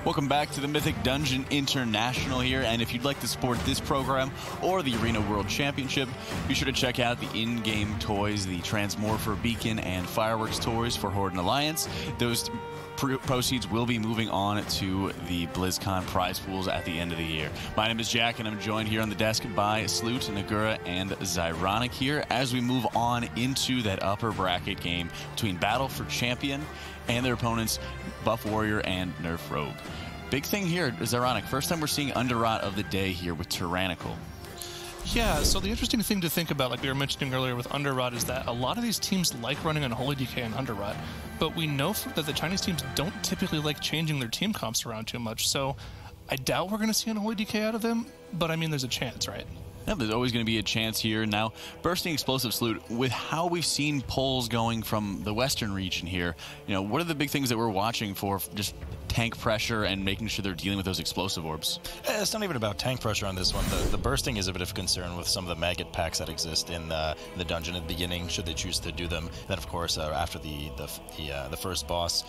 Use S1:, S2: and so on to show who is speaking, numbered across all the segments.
S1: Welcome back to the Mythic Dungeon International here, and if you'd like to support this program or the Arena World Championship, be sure to check out the in-game toys, the Transmorpher Beacon and Fireworks toys for Horde and Alliance. Those proceeds will be moving on to the BlizzCon prize pools at the end of the year. My name is Jack, and I'm joined here on the desk by Sloot, Nagura, and Zyronic here as we move on into that upper bracket game between Battle for Champion and their opponents, Buff Warrior and Nerf Rogue. Big thing here, Zyronic, first time we're seeing Underrot of the day here with Tyrannical.
S2: Yeah, so the interesting thing to think about, like we were mentioning earlier with Underrot, is that a lot of these teams like running Unholy DK and Underrot, but we know that the Chinese teams don't typically like changing their team comps around too much, so I doubt we're going to see Unholy DK out of them, but I mean, there's a chance, right?
S1: Yeah, there's always going to be a chance here. Now, Bursting Explosive Salute, with how we've seen polls going from the Western region here, you know, what are the big things that we're watching for just tank pressure and making sure they're dealing with those explosive orbs?
S3: It's not even about tank pressure on this one. The bursting is a bit of a concern with some of the maggot packs that exist in the dungeon at the beginning, should they choose to do them. And then, of course, after the first boss.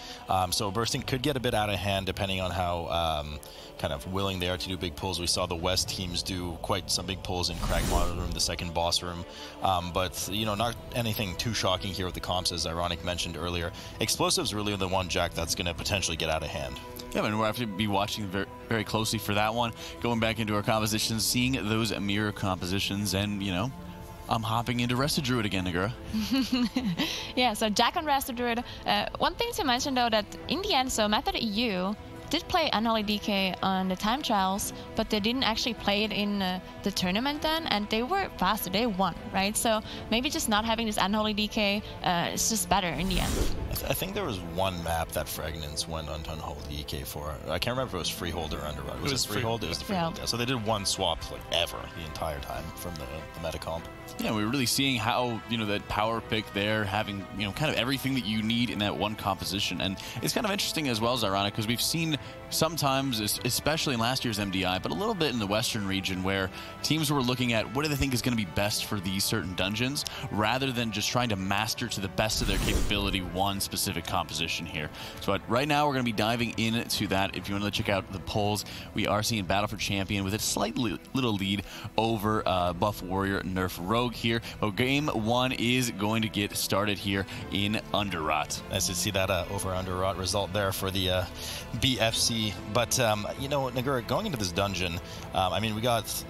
S3: So bursting could get a bit out of hand depending on how kind of willing they are to do big pulls. We saw the West teams do quite some big pulls in Crag Monitor Room, the second boss room. But, you know, not anything too shocking here with the comps, as Ironic mentioned earlier. Explosives really the one, Jack, that's going to potentially get out of hand.
S1: Yeah, and we'll have to be watching very, very closely for that one. Going back into our compositions, seeing those mirror compositions, and, you know, I'm hopping into Resto Druid again, Nagura.
S4: Yeah, so Jack on Resto Druid. One thing to mention, though, that in the end, so Method EU did play Unholy DK on the time trials, but they didn't actually play it in the tournament then, and they were faster, they won, right? So maybe just not having this Unholy DK is just better in the end.
S3: I think there was one map that Fragnance went on Unholy DK for. I can't remember if it was Freehold or Underrot. Was it Freehold? It was the Freehold. Yeah, so they did one swap like ever the entire time from the meta comp.
S1: Yeah, we're really seeing how, you know, that power pick there, having, you know, kind of everything that you need in that one composition. And it's kind of interesting as well, as ironic, because we've seen sometimes, especially in last year's MDI, but a little bit in the Western region, where teams were looking at what do they think is going to be best for these certain dungeons, rather than just trying to master to the best of their capability one specific composition here. So but right now we're going to be diving into that. If you want to check out the polls, we are seeing Battle for Champion with a slight little lead over Buff Warrior Nerf Rogue here. But game one is going to get started here in Underrot.
S3: Nice to see that over Underrot result there for the BFC. But, you know, Nagura, going into this dungeon, I mean, we got,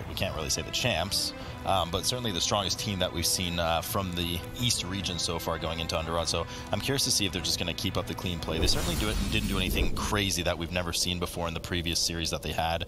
S3: we can't really say the champs, but certainly the strongest team that we've seen from the East region so far going into Underrot. So I'm curious to see if they're just going to keep up the clean play. They certainly do it and didn't do anything crazy that we've never seen before in the previous series that they had.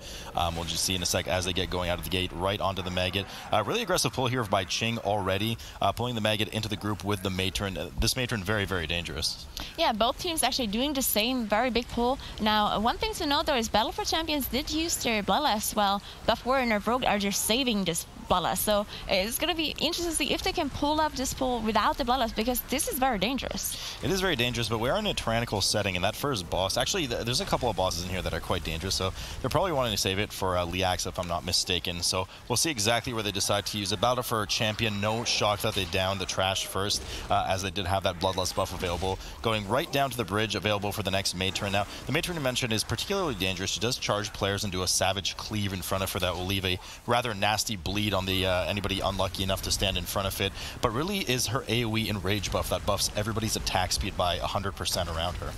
S3: We'll just see in a sec as they get going out of the gate right onto the Maggot. Really aggressive pull here by Ching already, pulling the Maggot into the group with the Matron. This Matron very, very dangerous.
S4: Yeah, both teams actually doing the same very big pull. Now, one thing to note though is Battle for Champions did use their Bloodlust, while Buff Warrior and Nerf Rogue are just saving this Bloodlust. So it's going to be interesting to see if they can pull up this pull without the Bloodlust, because this is very dangerous.
S3: It is very dangerous, but we are in a tyrannical setting, and that first boss, actually there's a couple of bosses in here that are quite dangerous, so they're probably wanting to save it for Liax, if I'm not mistaken. So we'll see exactly where they decide to use it. Battle for Champion, no shock that they downed the trash first, as they did have that Bloodlust buff available. Going right down to the bridge, available for the next Matron. Now, the Matron you mentioned is particularly dangerous. She does charge players and do a Savage Cleave in front of her that will leave a rather nasty bleed on the anybody unlucky enough to stand in front of it. But really is her AoE Enrage buff that buffs everybody's attack speed by 100% around her.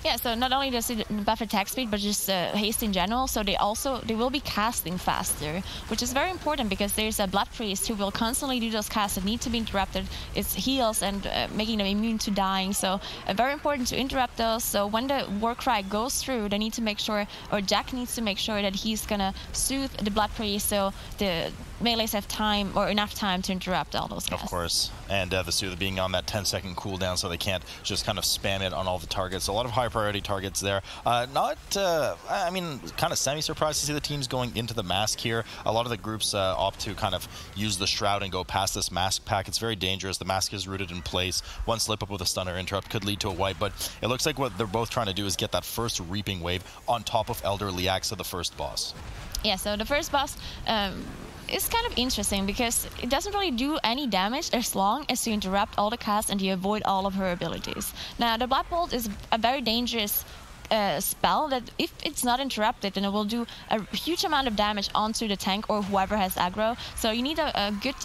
S4: Yeah, so not only does it buff attack speed, but just haste in general. So they will be casting faster, which is very important because there's a Blood Priest who will constantly do those casts that need to be interrupted. It's heals and making them immune to dying. So very important to interrupt those. So when the Warcry goes through, they need to make sure, or Jack needs to make sure that he's gonna soothe the Blood Priest, so the melees have time, or enough time, to interrupt all those casts.
S3: Of course, and the Soothe being on that 10-second cooldown, so they can't just kind of spam it on all the targets. So a lot of high priority targets there. I mean, kind of semi-surprised to see the teams going into the mask here. A lot of the groups opt to kind of use the Shroud and go past this mask pack. It's very dangerous. The mask is rooted in place. One slip up with a stun or interrupt could lead to a wipe, but it looks like what they're both trying to do is get that first Reaping Wave on top of Elder Liax, the first boss.
S4: Yeah, so the first boss is kind of interesting because it doesn't really do any damage as long as you interrupt all the casts and you avoid all of her abilities. Now, the Blood Bolt is a very dangerous spell that if it's not interrupted, then it will do a huge amount of damage onto the tank or whoever has aggro. So you need a good,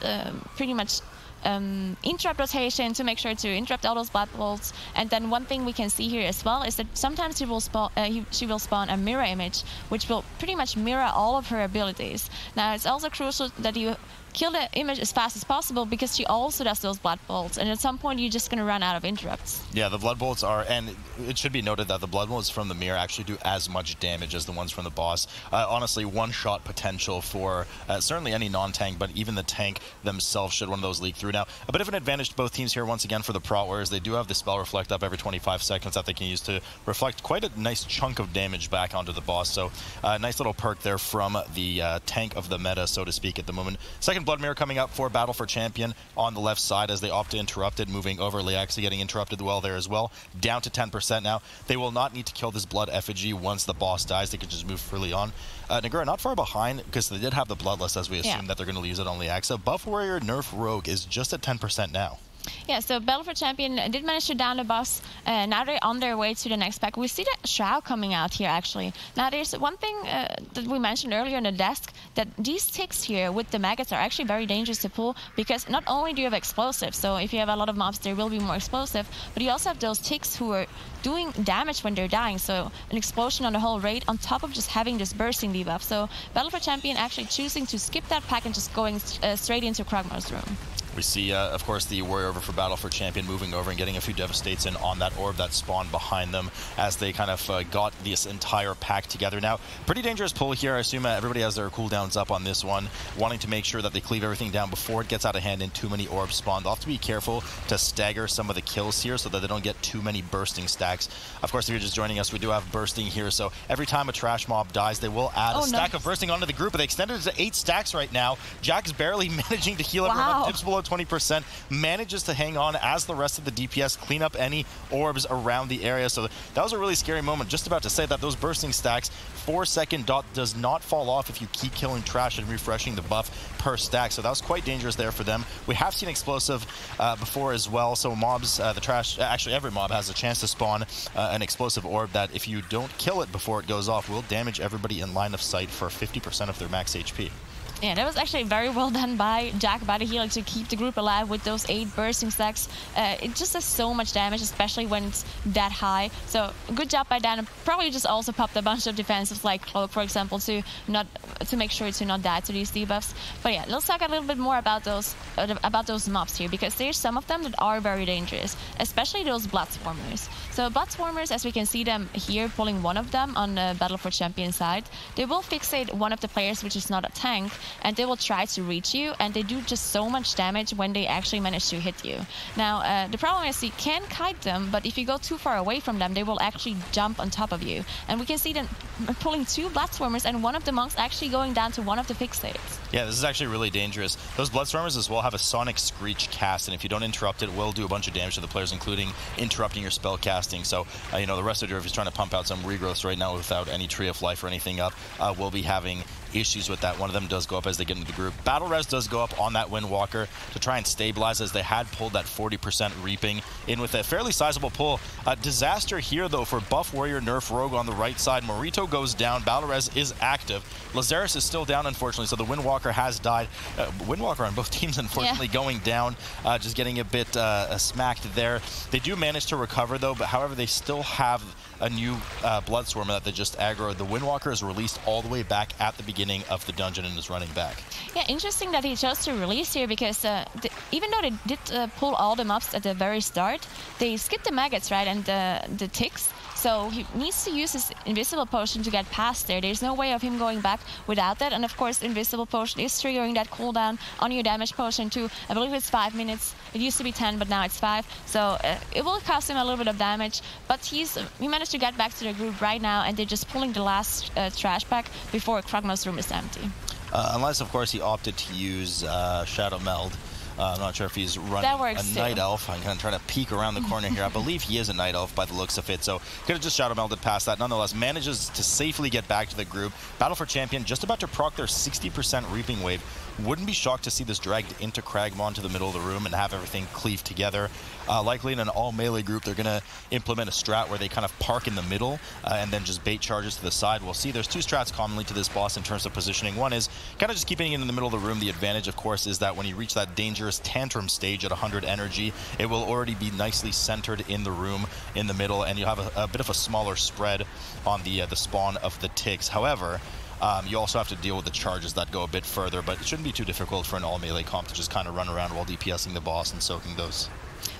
S4: pretty much interrupt rotation to make sure to interrupt all those blood bolts. And then one thing we can see here as well is that sometimes she will spawn a mirror image, which will pretty much mirror all of her abilities. Now it's also crucial that you kill the image as fast as possible because she also does those blood bolts, and at some point you're just going to run out of interrupts.
S3: Yeah, the blood bolts are, and it should be noted that the blood bolts from the mirror actually do as much damage as the ones from the boss. Honestly, one-shot potential for certainly any non-tank, but even the tank themselves should one of those leak through. Now, a bit of an advantage to both teams here once again for the Prot Warriors. They do have the spell reflect up every 25 seconds that they can use to reflect quite a nice chunk of damage back onto the boss. So nice little perk there from the tank of the meta, so to speak, at the moment. Second Blood Mirror coming up for Battle for Champion on the left side as they opt to interrupt it, moving over. Liaxa getting interrupted well there as well. Down to 10% now. They will not need to kill this Blood effigy once the boss dies. They can just move freely on. Nagura not far behind because they did have the Bloodlust, as we assume that they're going to use it on Liaxa. Buff Warrior Nerf Rogue is just at 10% now.
S4: Yeah, so Battle for Champion did manage to down the boss. Now they're on their way to the next pack. We see the Shroud coming out here, actually. Now, there's one thing that we mentioned earlier on the desk, that these ticks here with the maggots are actually very dangerous to pull because not only do you have explosives, so if you have a lot of mobs, they will be more explosive, but you also have those ticks who are doing damage when they're dying, so an explosion on the whole raid on top of just having this bursting debuff. So Battle for Champion actually choosing to skip that pack and just going straight into Kragmar's room.
S3: We see, of course, the Warrior over for Battle for Champion moving over and getting a few Devastates in on that orb that spawned behind them as they kind of got this entire pack together. Now, pretty dangerous pull here. I assume everybody has their cooldowns up on this one, wanting to make sure that they cleave everything down before it gets out of hand and too many orbs spawn. They'll have to be careful to stagger some of the kills here so that they don't get too many bursting stacks. Of course, if you're just joining us, we do have bursting here, so every time a trash mob dies, they will add a stack of bursting onto the group. They extended it to 8 stacks right now. Jack's barely managing to heal everyone up, dips below 20%, manages to hang on as the rest of the DPS clean up any orbs around the area. So that was a really scary moment. Just about to say that those bursting stacks, 4-second dot does not fall off if you keep killing trash and refreshing the buff per stack. So that was quite dangerous there for them. We have seen explosive before as well. So mobs, the trash, actually every mob has a chance to spawn an explosive orb that if you don't kill it before it goes off will damage everybody in line of sight for 50% of their max HP.
S4: Yeah, that was actually very well done by Jack by the healer to keep the group alive with those 8 bursting stacks. It just does so much damage, especially when it's that high. So good job by Dan. Probably just also popped a bunch of defenses like Cloak, for example, to make sure to not die to these debuffs. But yeah, let's talk a little bit more about those mobs here, because there's some of them that are very dangerous, especially those Blood Swarmers. So Blood Swarmers, as we can see them here, pulling one of them on the Battle for Champion side, they will fixate one of the players, which is not a tank, and they will try to reach you, and they do just so much damage when they actually manage to hit you. Now, the problem is you can kite them, but if you go too far away from them, they will actually jump on top of you. And we can see them pulling 2 Blood Swarmers, and one of the monks actually going down to one of the fixates.
S3: Yeah, this is actually really dangerous. Those Blood Swarmers as well have a Sonic Screech cast, and if you don't interrupt it, it will do a bunch of damage to the players, including interrupting your spell casting. So, you know, the rest of Nerf is trying to pump out some regrowths right now without any Tree of Life or anything up. We'll be having issues with that. One of them does go up as they get into the group. Battle Res does go up on that Windwalker to try and stabilize, as they had pulled that 40% reaping in with a fairly sizable pull. Disaster here, though, for Buff Warrior Nerf Rogue on the right side. Morito goes down. Battle Res is active. Lazarus is still down, unfortunately, so the Windwalker has died. Windwalker on both teams, unfortunately, going down, just getting a bit smacked there. They do manage to recover, though, but however, they still have a new Blood Swarmer that they just aggroed. The Windwalker is released all the way back at the beginning of the dungeon and is running back.
S4: Yeah, interesting that he chose to release here, because even though they did pull all the mobs at the very start, they skipped the maggots, right, and the ticks. So he needs to use his Invisible Potion to get past there. There's no way of him going back without that. And of course, Invisible Potion is triggering that cooldown on your damage potion too. I believe it's 5 minutes. It used to be 10, but now it's 5. So it will cost him a little bit of damage. But he managed to get back to the group right now, and they're just pulling the last trash pack before Kragmar's room is empty.
S3: Unless, of course, he opted to use Shadow Meld. I'm not sure if he's running a Night Elf. I'm going to try to peek around the corner here. I believe he is a Night Elf by the looks of it, so could have just Shadow Melded past that. Nonetheless, manages to safely get back to the group. Battle for Champion just about to proc their 60% Reaping Wave. Wouldn't be shocked to see this dragged into Kragmon to the middle of the room and have everything cleave together. Likely in an all-melee group, they're going to implement a strat where they kind of park in the middle and then just bait charges to the side. We'll see there's two strats commonly to this boss in terms of positioning. One is kind of just keeping it in the middle of the room. The advantage, of course, is that when you reach that dangerous Tantrum stage at 100 energy, it will already be nicely centered in the room in the middle, and you'll have a bit of a smaller spread on the spawn of the ticks. However, you also have to deal with the charges that go a bit further, but it shouldn't be too difficult for an all-melee comp to just kind of run around while DPSing the boss and soaking those.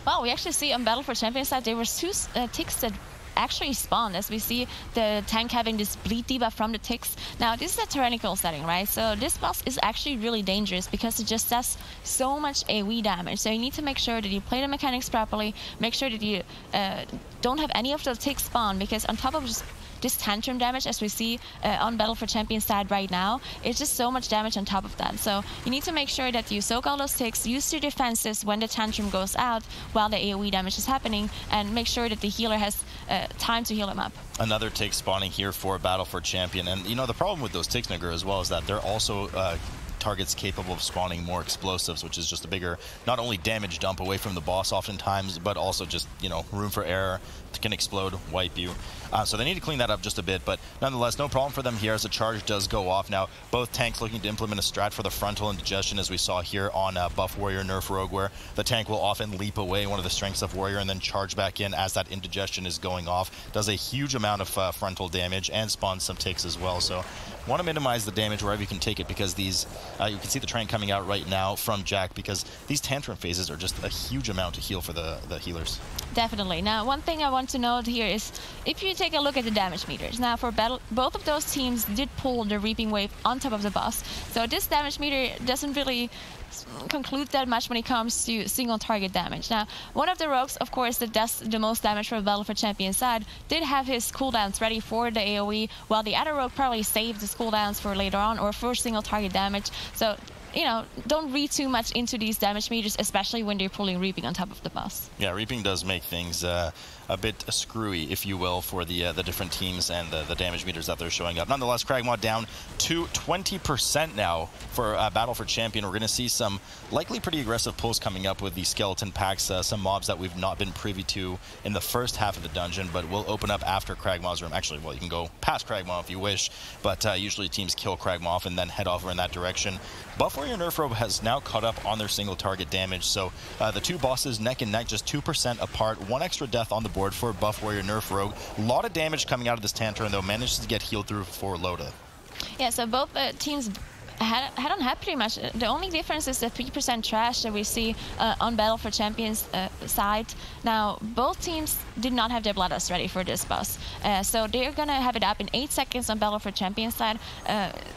S4: Well, we actually see on Battle for Champions side, there were two ticks that actually spawned, as we see the tank having this bleed debuff from the ticks. Now, this is a tyrannical setting, right? So this boss is actually really dangerous because it just does so much AoE damage. So you need to make sure that you play the mechanics properly, make sure that you don't have any of the ticks spawn, because on top of just this tantrum damage, as we see on Battle for Champions side right now, it's just so much damage on top of that. So you need to make sure that you soak all those ticks, use your defenses when the tantrum goes out while the AoE damage is happening, and make sure that the healer has time to heal him up.
S3: Another tick spawning here for Battle for Champion. And, you know, the problem with those ticks, Nigger, as well, is that they're also targets capable of spawning more explosives, which is just a bigger, not only damage dump away from the boss oftentimes, but also just, you know, room for error. Can explode, wipe you. So they need to clean that up just a bit, but nonetheless, no problem for them here as the charge does go off. Now, both tanks looking to implement a strat for the frontal indigestion, as we saw here on Buff Warrior, Nerf Rogue, where the tank will often leap away, one of the strengths of Warrior, and then charge back in as that indigestion is going off. Does a huge amount of frontal damage and spawns some ticks as well. So want to minimize the damage wherever you can take it, because these, you can see the train coming out right now from Jack, because these tantrum phases are just a huge amount to heal for the healers.
S4: Definitely. Now, one thing I want to note here is if you take a look at the damage meters. Now, for battle, both of those teams did pull the Reaping Wave on top of the boss. So this damage meter doesn't really conclude that much when it comes to single target damage. Now, one of the rogues, of course, that does the most damage for Battle for Champions side did have his cooldowns ready for the AoE, while the other rogue probably saved his cooldowns for later on or for single target damage. So, you know, don't read too much into these damage meters, especially when they're pulling Reaping on top of the boss. Yeah,
S3: Reaping does make things a bit screwy, if you will, for the different teams and the damage meters that they're showing up. Nonetheless, Kragmon down to 20% now for Battle for Champion. We're going to see some likely pretty aggressive pulls coming up with the skeleton packs, some mobs that we've not been privy to in the first half of the dungeon, but will open up after Kragmon's room. Actually, well, you can go past Kragmon if you wish, but usually teams kill Kragmon off and then head over in that direction. Buff Warrior Nerf Rogue has now caught up on their single target damage, so the two bosses neck and neck, just 2% apart. One extra death on the board for Buff Warrior Nerf Rogue. A lot of damage coming out of this Tantrum, though, manages to get healed through for Loda.
S4: Yeah, so both teams head on head pretty much. The only difference is the 3% trash that we see on Battle for Champions side. Now, both teams did not have their Bloodlust ready for this boss. So they're going to have it up in 8 seconds on Battle for Champions side.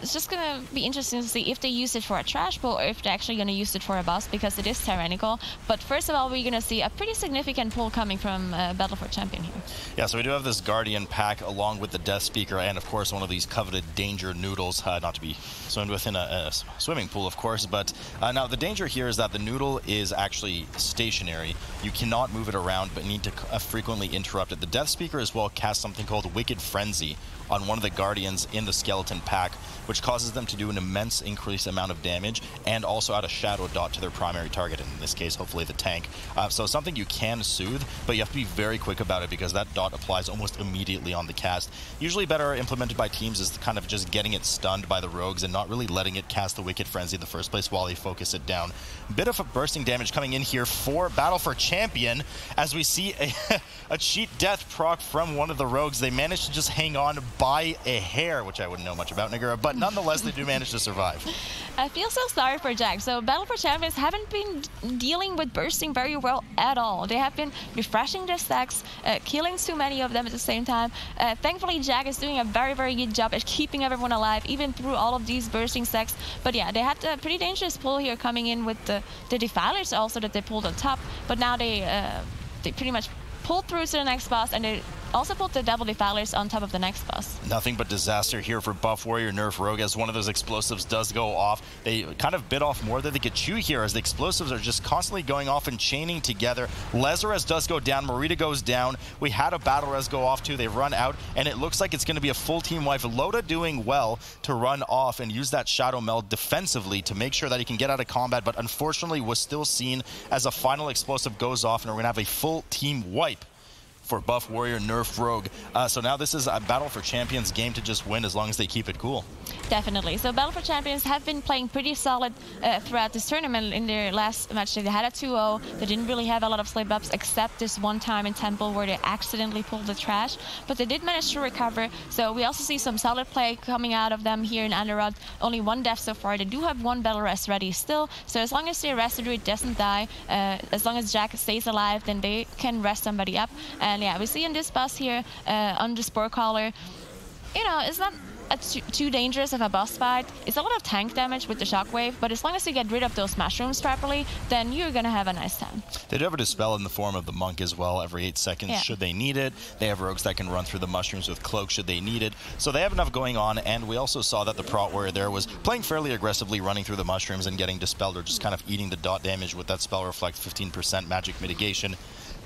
S4: It's just going to be interesting to see if they use it for a trash pull or if they're actually going to use it for a boss, because it is tyrannical. But first of all, we're going to see a pretty significant pull coming from Battle for Champion here.
S3: Yeah, so we do have this Guardian pack along with the Death Speaker and, of course, one of these coveted Danger Noodles, not to be swimmed with in a swimming pool, of course, but now the danger here is that the noodle is actually stationary. You cannot move it around, but need to frequently interrupt it. The Death Speaker as well casts something called Wicked Frenzy on one of the Guardians in the skeleton pack, which causes them to do an immense increased amount of damage and also add a shadow dot to their primary target, in this case, hopefully the tank. So something you can soothe, but you have to be very quick about it because that dot applies almost immediately on the cast. Usually better implemented by teams is kind of just getting it stunned by the rogues and not really letting it cast the Wicked Frenzy in the first place while they focus it down. Bit of a bursting damage coming in here for Battle for Champion as we see a cheat death proc from one of the rogues. They managed to just hang on by a hair, which I wouldn't know much about, Nigura, but nonetheless they do manage to survive.
S4: I feel so sorry for Jack. So Battle for Champions haven't been dealing with bursting very well at all. They have been refreshing their stacks, killing too many of them at the same time. Thankfully, Jack is doing a very, very good job at keeping everyone alive, even through all of these bursting stacks. But yeah, they had a pretty dangerous pull here coming in with the Defilers also that they pulled on top. But now they pretty much pulled through to the next boss, and they also put the double defilers on top of the next boss.
S3: Nothing but disaster here for Buff Warrior Nerf Rogue as one of those explosives does go off. They kind of bit off more than they could chew here as the explosives are just constantly going off and chaining together. Lazarus does go down, Marita goes down. We had a battle res go off too. They run out, and it looks like it's going to be a full team wipe. Loda doing well to run off and use that Shadow Meld defensively to make sure that he can get out of combat, but unfortunately was still seen as a final explosive goes off, and we're going to have a full team wipe for Buff Warrior Nerf Rogue. So now this is a Battle for Champions game to just win as long as they keep it cool.
S4: Definitely. So Battle for Champions have been playing pretty solid throughout this tournament. In their last match, they had a 2-0. They didn't really have a lot of slip-ups except this one time in Temple where they accidentally pulled the trash. But they did manage to recover. So we also see some solid play coming out of them here in Underrot. Only one death so far. They do have one battle rest ready still. So as long as their Residue doesn't die, as long as Jack stays alive, then they can rest somebody up. And yeah, we see in this boss here on the Spore Caller, you know, it's not too dangerous of a boss fight. It's a lot of tank damage with the shockwave, but as long as you get rid of those mushrooms properly, then you're gonna have a nice time.
S3: They do have a dispel in the form of the monk as well every 8 seconds should they need it. They have rogues that can run through the mushrooms with cloak should they need it. So they have enough going on, and we also saw that the Prot Warrior there was playing fairly aggressively, running through the mushrooms and getting dispelled, or just kind of eating the dot damage with that spell reflect 15% magic mitigation,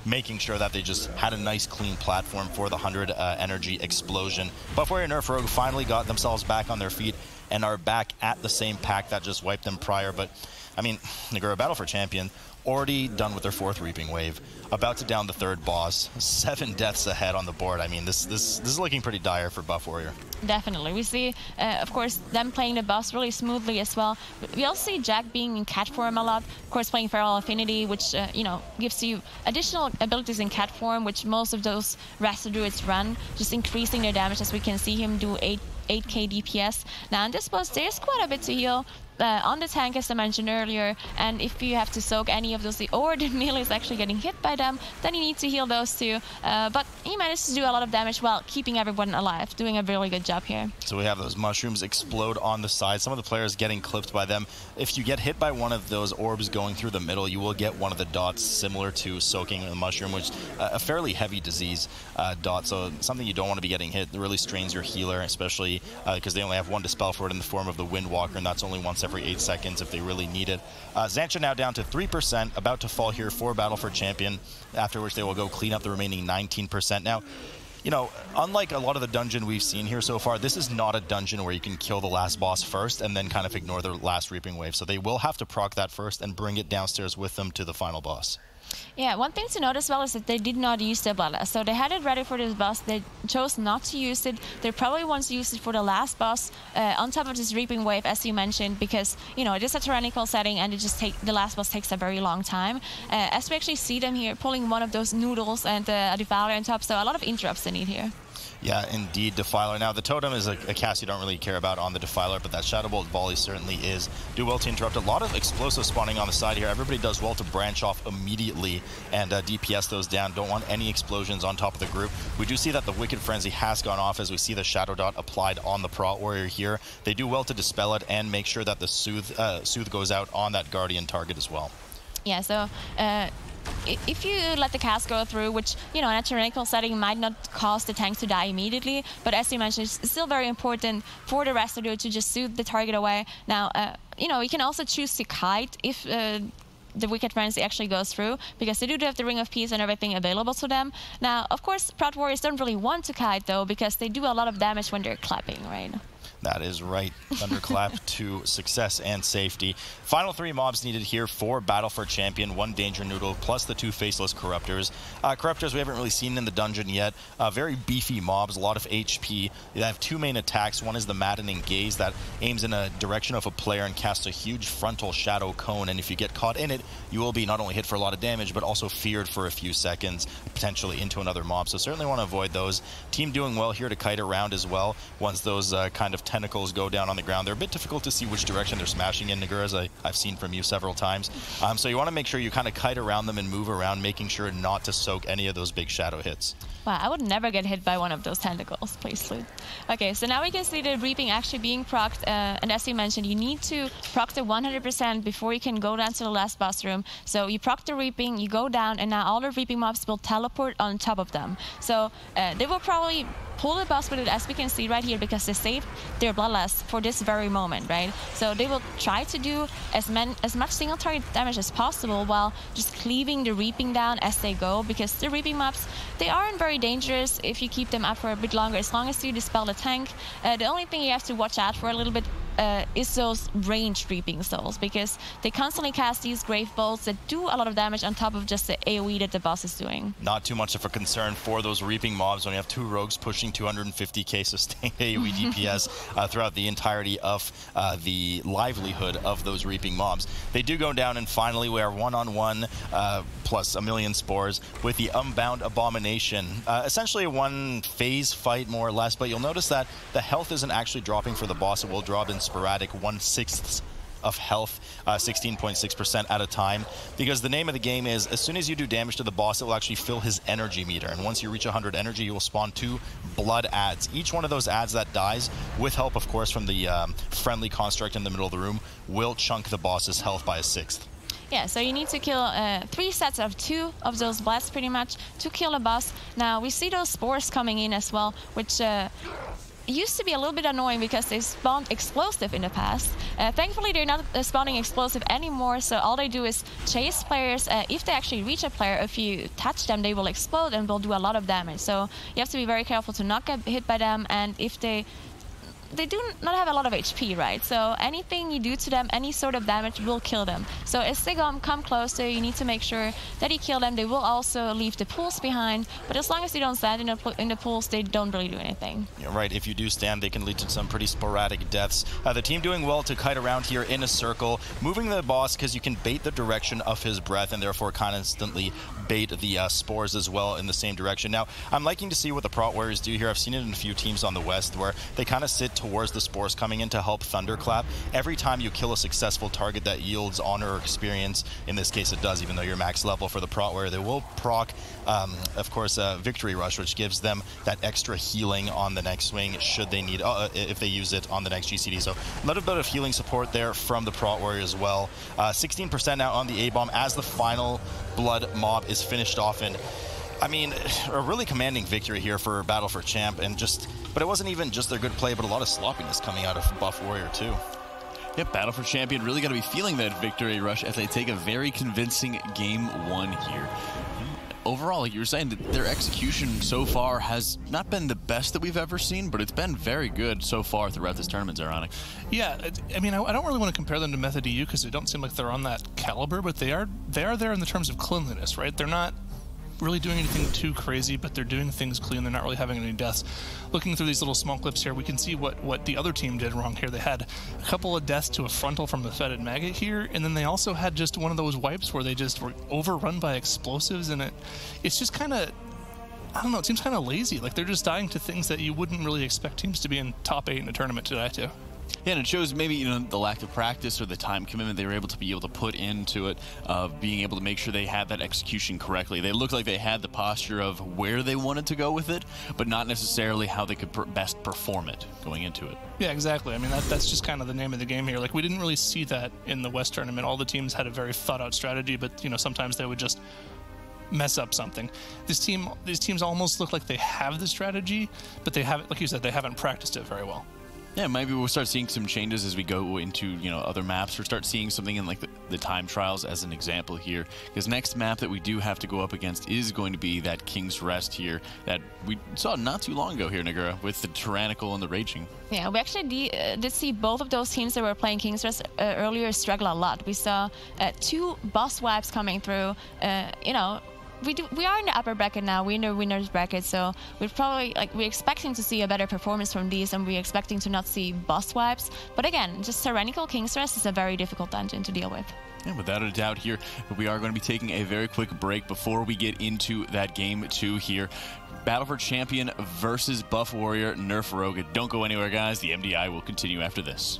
S3: making sure that they just had a nice clean platform for the 100 energy explosion. Buff Warrior Nerf Rogue finally got themselves back on their feet and are back at the same pack that just wiped them prior. But I mean, Nagura Battle for Champion already done with their 4th Reaping Wave, about to down the 3rd boss, 7 deaths ahead on the board. I mean, this is looking pretty dire for Buff Warrior.
S4: Definitely. We see, of course, them playing the boss really smoothly as well. We also see Jack being in cat form a lot. Of course, playing Feral Affinity, which, you know, gives you additional abilities in cat form, which most of those Druids run, just increasing their damage, as we can see him do 8k DPS. Now, in this boss, there's quite a bit to heal. On the tank, as I mentioned earlier, and if you have to soak any of those, or the melee is actually getting hit by them, then you need to heal those too. But he managed to do a lot of damage while keeping everyone alive, doing a really good job here.
S3: So we have those mushrooms explode on the side. Some of the players getting clipped by them. If you get hit by one of those orbs going through the middle, you will get one of the dots similar to soaking a mushroom, which a fairly heavy disease dot. So something you don't want to be getting hit. It really strains your healer, especially because they only have one dispel for it in the form of the Windwalker, and that's only once every 8 seconds if they really need it. Xancha now down to 3%, about to fall here for Battle for Champion, after which they will go clean up the remaining 19%. Now, you know, unlike a lot of the dungeon we've seen here so far, this is not a dungeon where you can kill the last boss first and then kind of ignore the last Reaping Wave. So they will have to proc that first and bring it downstairs with them to the final boss.
S4: Yeah, one thing to note as well is that they did not use the Bloodlust. So they had it ready for this boss. They chose not to use it. They probably want to use it for the last boss on top of this Reaping Wave, as you mentioned, because, you know, it is a tyrannical setting and the last boss takes a very long time. As we actually see them here pulling one of those noodles and a Defiler on top, so a lot of interrupts they need here.
S3: Yeah, indeed, Defiler. Now, the Totem is a cast you don't really care about on the Defiler, but that Shadow Bolt volley certainly is. Do well to interrupt. A lot of explosive spawning on the side here. Everybody does well to branch off immediately and DPS those down. Don't want any explosions on top of the group. We do see that the Wicked Frenzy has gone off as we see the Shadow Dot applied on the Prot Warrior here. They do well to dispel it and make sure that the Soothe goes out on that Guardian target as well.
S4: Yeah, so if you let the cast go through, which, you know, in a tyrannical setting might not cause the tank to die immediately, but as you mentioned, it's still very important for the Residue to just soothe the target away. Now, you know, you can also choose to kite if the Wicked Frenzy actually goes through, because they do have the Ring of Peace and everything available to them. Now, of course, Prot Warriors don't really want to kite, though, because they do a lot of damage when they're clapping, right?
S3: That is right. Thunderclap to success and safety. Final 3 mobs needed here for Battle for Champion. 1 Danger Noodle plus the 2 Faceless Corruptors. Corruptors we haven't really seen in the dungeon yet. Very beefy mobs, a lot of HP. They have 2 main attacks. One is the Maddening Gaze that aims in a direction of a player and casts a huge frontal shadow cone. And if you get caught in it, you will be not only hit for a lot of damage, but also feared for a few seconds, potentially into another mob. So certainly want to avoid those. Team doing well here to kite around as well once those kind kind of tentacles go down on the ground. They're a bit difficult to see which direction they're smashing in, Nagura, as I've seen from you several times. So you want to make sure you kind of kite around them and move around, making sure not to soak any of those big shadow hits.
S4: Wow, I would never get hit by one of those tentacles, please, Luke. Okay, so now we can see the Reaping actually being procced, and as you mentioned, you need to proc the 100% before you can go down to the last boss room. So you proc the Reaping, you go down, and now all the Reaping mobs will teleport on top of them. So they will probably pull the boss with it, as we can see right here, because they saved their bloodlust for this very moment, right? So they will try to do as much single target damage as possible while just cleaving the Reaping down as they go, because the Reaping mobs, they aren't very dangerous if you keep them up for a bit longer, as long as you dispel the tank. The only thing you have to watch out for a little bit is those ranged Reaping Souls, because they constantly cast these Grave Bolts that do a lot of damage on top of just the AoE that the boss is doing.
S3: Not too much of a concern for those Reaping mobs when you have two rogues pushing 250k sustained AoE DPS throughout the entirety of the livelihood of those Reaping mobs. They do go down, and finally we are one-on-one plus a million spores with the Unbound Abomination. Essentially a one-phase fight, more or less, but you'll notice that the health isn't actually dropping for the boss. It will drop in sporadic 1/6 of health, 16.6% at a time, because the name of the game is, as soon as you do damage to the boss, it will actually fill his energy meter, and once you reach 100 energy, you will spawn 2 blood adds. Each one of those adds that dies, with help of course from the friendly construct in the middle of the room, will chunk the boss's health by 1/6.
S4: Yeah, so you need to kill 3 sets of 2 of those blasts pretty much to kill a boss. Now we see those spores coming in as well, which used to be a little bit annoying because they spawned explosive in the past. Thankfully, they're not spawning explosive anymore, so all they do is chase players. If they actually reach a player, if you touch them, they will explode and will do a lot of damage. So you have to be very careful to not get hit by them, and if they do not have a lot of HP, right? So anything you do to them, any sort of damage will kill them. So as they come closer, you need to make sure that you kill them. They will also leave the pools behind, but as long as you don't stand in the pools, they don't really do anything.
S3: Yeah, right, if you do stand, they can lead to some pretty sporadic deaths. The team doing well to kite around here in a circle, moving the boss because you can bait the direction of his breath and therefore constantly bait the spores as well in the same direction. Now, I'm liking to see what the Prot Warriors do here. I've seen it in a few teams on the West where they kind of sit towards the spores coming in to help Thunderclap. Every time you kill a successful target that yields honor or experience, in this case it does, even though you're max level for the Prot Warrior, they will proc, of course, Victory Rush, which gives them that extra healing on the next swing should they need, if they use it on the next GCD. So a little bit of healing support there from the Prot Warrior as well. 16% now on the A-Bomb as the final blood mob is finished off, and I mean, a really commanding victory here for Battle for Champ, and but it wasn't even just their good play, but a lot of sloppiness coming out of Buff Warrior too.
S1: Yep, Battle for Champion really got to be feeling that victory rush as they take a very convincing game 1 here. Overall, like you were saying, their execution so far has not been the best that we've ever seen, but it's been very good so far throughout this tournament, Ironic.
S2: Yeah, I mean, I don't really want to compare them to Method EU because they don't seem like they're on that caliber, but they are there in the terms of cleanliness, right? They're not really doing anything too crazy, but they're doing things clean. They're not really having any deaths. Looking through these little small clips here, we can see what the other team did wrong here. They had a couple of deaths to a frontal from the Fetid Maggot here, and then they also had just one of those wipes where they just were overrun by explosives, and it's just kind of, I don't know, it seems kind of lazy. Like they're just dying to things that you wouldn't really expect teams to be in top 8 in a tournament to die to.
S1: Yeah, and it shows maybe, you know, the lack of practice or the time commitment they were able to put into it, of being able to make sure they had that execution correctly. They looked like they had the posture of where they wanted to go with it, but not necessarily how they could best perform it going into it.
S2: Yeah, exactly. I mean, that's just kind of the name of the game here. Like, we didn't really see that in the West tournament. All the teams had a very thought-out strategy, but, you know, sometimes they would just mess up something. These teams almost look like they have the strategy, but they haven't, like you said, they haven't practiced it very well.
S1: Yeah, maybe we'll start seeing some changes as we go into, you know, other maps, or start seeing something in like the time trials as an example here. Because next map that we do have to go up against is going to be that King's Rest here that we saw not too long ago here, Nagura, with the Tyrannical and the Raging. Yeah,
S4: we actually did see both of those teams that were playing King's Rest earlier struggle a lot. We saw 2 boss wipes coming through, you know. We are in the upper bracket now. We're in the winners bracket, so we're expecting to see a better performance from these, and we're expecting to not see boss wipes. But again, just Tyrannical King's Rest is a very difficult dungeon to deal with.
S1: And without a doubt here, we are going to be taking a very quick break before we get into that game 2 here. Battle for Champion versus Buff Warrior, Nerf Rogue. Don't go anywhere, guys. The MDI will continue after this.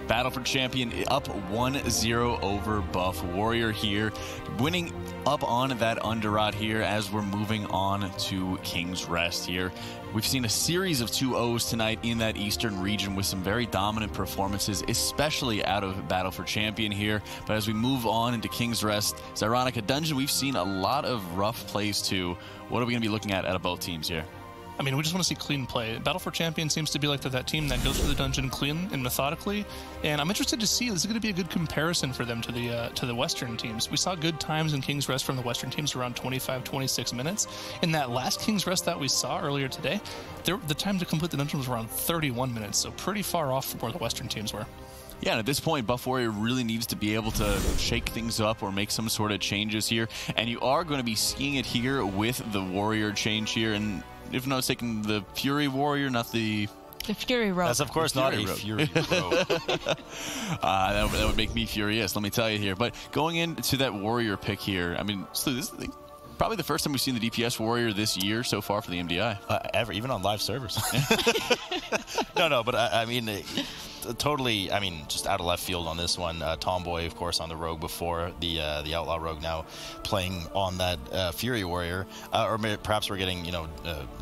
S1: Battle for Champion up 1-0 over Buff Warrior here. Winning up on that Underrot here as we're moving on to King's Rest here. We've seen a series of 2-0s tonight in that eastern region with some very dominant performances, especially out of Battle for Champion here. But as we move on into King's Rest, Mythic Dungeon, we've seen a lot of rough plays too. What are we going to be looking at out of both teams here?
S2: I mean, we just want to see clean play. Battle for Champion seems to be like that team that goes through the dungeon clean and methodically, and I'm interested to see, this is going to be a good comparison for them to the Western teams. We saw good times in King's Rest from the Western teams around 25-26 minutes. In that last King's Rest that we saw earlier today, the time to complete the dungeon was around 31 minutes, so pretty far off from where the Western teams were.
S1: Yeah, and at this point, Buff Warrior really needs to be able to shake things up or make some sort of changes here, and you are going to be seeing it here with the Warrior change here, and if I'm not mistaken, the Fury Warrior, not the
S4: Fury Rogue.
S3: That's of course not a Fury Rogue.
S1: That would make me furious, let me tell you here. But going into that Warrior pick here, I mean, so this is probably the first time we've seen the DPS Warrior this year so far for the MDI.
S3: Ever, even on live servers. No, but I mean, totally, I mean, just out of left field on this one. Tomboy, of course, on the Rogue before, the Outlaw Rogue now playing on that Fury Warrior. Or perhaps we're getting,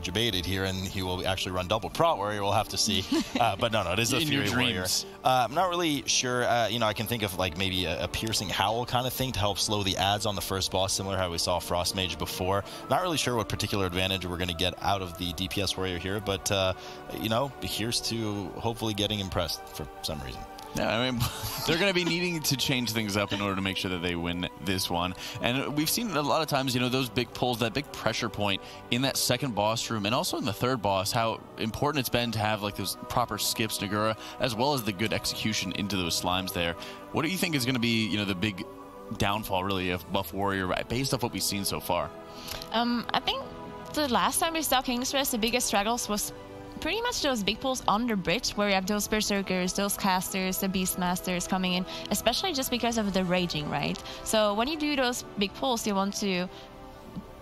S3: debated here, and he will actually run double Prot Warrior. We'll have to see. But no, it is a Fury Warrior. I'm not really sure. I can think of like maybe a Piercing Howl kind of thing to help slow the ads on the first boss, similar to how we saw Frost Mage before. Not really sure what particular advantage we're going to get out of the DPS Warrior here, but, here's to hopefully getting impressed for some reason.
S1: Yeah, I mean, they're going to be needing to change things up in order to make sure that they win this one. And we've seen a lot of times, those big pulls, that big pressure point in that second boss room and also in the third boss, how important it's been to have like those proper skips, Nagura, as well as the good execution into those slimes there. What do you think is going to be, the big downfall really of Buff Warrior based off what we've seen so far?
S4: I think the last time we saw King's Rest, the biggest struggles was pretty much those big pulls on the bridge where you have those berserkers, those casters, the beastmasters coming in, especially just because of the raging, right? So when you do those big pulls, you want to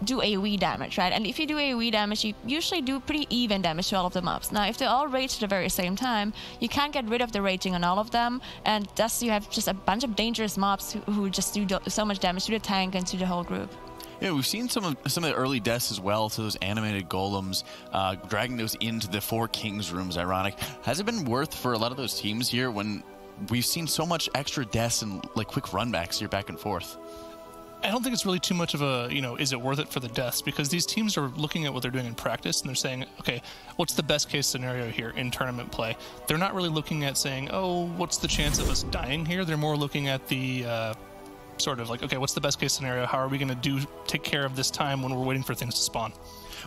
S4: do AoE damage, right? And if you do AoE damage, you usually do pretty even damage to all of the mobs. Now, if they all rage at the very same time, you can't get rid of the raging on all of them, and thus you have just a bunch of dangerous mobs who just do so much damage to the tank and to the whole group.
S1: Yeah, we've seen some of the early deaths as well to those animated golems, dragging those into the 4 Kings rooms, ironic. Has it been worth for a lot of those teams here when we've seen so much extra deaths and like quick runbacks here back and forth?
S2: I don't think it's really too much of a, is it worth it for the deaths? Because these teams are looking at what they're doing in practice and they're saying, okay, what's the best case scenario here in tournament play? They're not really looking at saying, oh, what's the chance of us dying here? They're more looking at the sort of like, okay, what's the best case scenario? How are we going to take care of this time when we're waiting for things to spawn?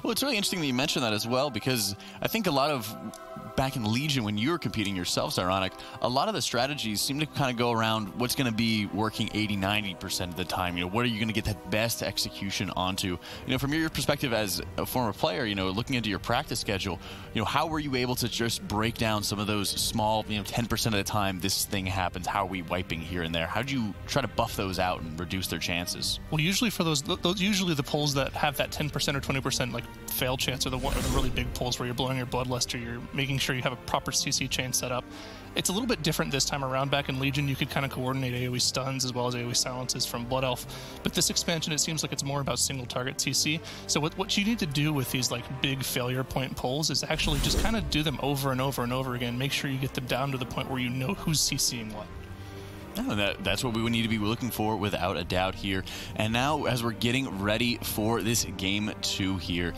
S1: Well, it's really interesting that you mentioned that as well, because I think a lot of back in Legion when you were competing yourselves, Ironic, a lot of the strategies seem to kind of go around what's going to be working 80-90% of the time. What are you going to get that best execution onto? From your perspective as a former player, looking into your practice schedule, how were you able to just break down some of those small, 10% of the time this thing happens? How are we wiping here and there? How do you try to buff those out and reduce their chances?
S2: Well, usually for those usually the pulls that have that 10% or 20% like fail chance are the really big pulls where you're blowing your bloodlust or you're making sure you have a proper CC chain set up. It's a little bit different this time around. Back in Legion, you could kind of coordinate AoE stuns as well as AoE silences from Blood Elf. But this expansion, it seems like it's more about single target TC. So what you need to do with these like big failure point pulls is actually just kind of do them over and over and over again. Make sure you get them down to the point where you know who's CCing what.
S1: No, that's what we would need to be looking for without a doubt here. And now as we're getting ready for this game 2 here,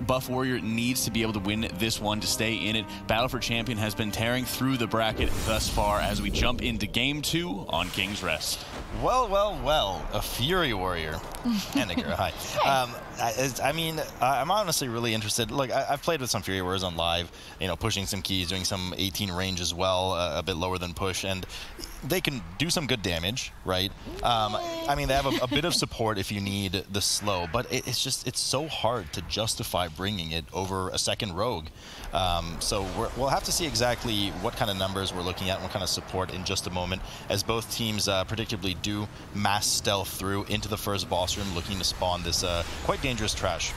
S1: Buff Warrior needs to be able to win this one to stay in it. Battle for Champion has been tearing through the bracket thus far as we jump into game 2 on King's Rest.
S3: Well, a Fury Warrior. And Nagura, hi. I mean, I'm honestly really interested. Look, I've played with some Fury Warriors on live, you know, pushing some keys, doing some 18 range as well, a bit lower than push, and they can do some good damage, right? I mean, they have a bit of support if you need the slow, but it's so hard to justify bringing it over a second rogue. So we'll have to see exactly what kind of numbers we're looking at and what kind of support in just a moment, as both teams predictably do mass stealth through into the first boss room, looking to spawn this quite dangerous trash.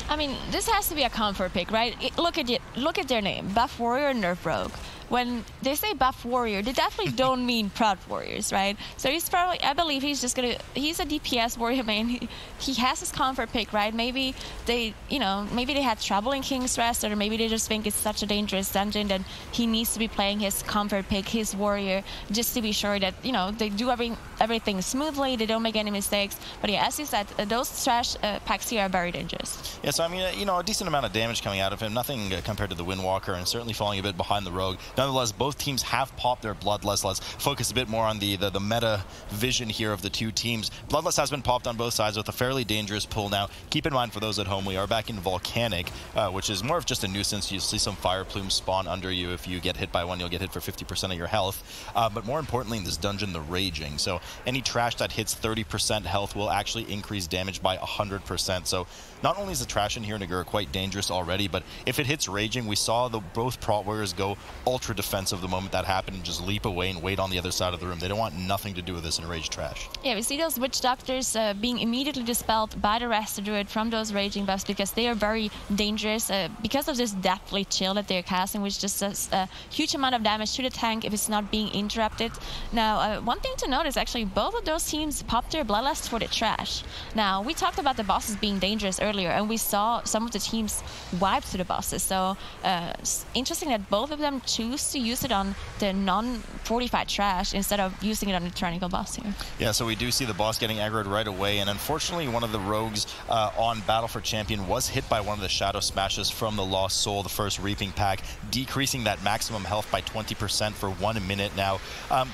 S4: I mean, this has to be a comfort pick, right? Look at their name, Buff Warrior, Nerf Rogue. When they say Buff Warrior, they definitely don't mean Proud Warriors, right? So he's probably, I believe he's just gonna, he's a DPS warrior main. He has his comfort pick, right? Maybe they, you know, maybe they had trouble in King's Rest, or maybe they just think it's such a dangerous dungeon that he needs to be playing his comfort pick, his warrior, just to be sure that, you know, they do everything smoothly, they don't make any mistakes. But yeah, as you said, those trash packs here are very dangerous.
S3: Yeah, so I mean, you know, a decent amount of damage coming out of him, nothing compared to the Windwalker, and certainly falling a bit behind the Rogue. Nonetheless, both teams have popped their Bloodlust. Let's focus a bit more on the meta vision here of the two teams. Bloodlust has been popped on both sides with a fairly dangerous pull. Now, keep in mind for those at home, we are back in Volcanic, which is more of just a nuisance. You'll see some fire plumes spawn under you. If you get hit by one, you'll get hit for 50% of your health. But more importantly in this dungeon, the Raging. So any trash that hits 30% health will actually increase damage by 100%. So not only is the trash in here, Nagur, quite dangerous already, but if it hits Raging, we saw both Prot Warriors go ultra defensive the moment that happened and just leap away and wait on the other side of the room. They don't want nothing to do with this enraged trash.
S4: Yeah, we see those Witch Doctors being immediately dispelled by the rest of the Druid from those Raging buffs, because they are very dangerous because of this Deathly Chill that they're casting, which just does a huge amount of damage to the tank if it's not being interrupted. Now, one thing to note is actually both of those teams popped their Bloodlust for the trash. Now, we talked about the bosses being dangerous earlier, and we saw some of the teams wipe to the bosses. So, it's interesting that both of them choose to use it on the non-fortified trash instead of using it on the tyrannical boss here.
S3: Yeah, so we do see the boss getting aggroed right away, and unfortunately one of the rogues on Battle for Champion was hit by one of the Shadow Smashes from the Lost Soul, the first Reaping Pack, decreasing that maximum health by 20% for 1 minute now.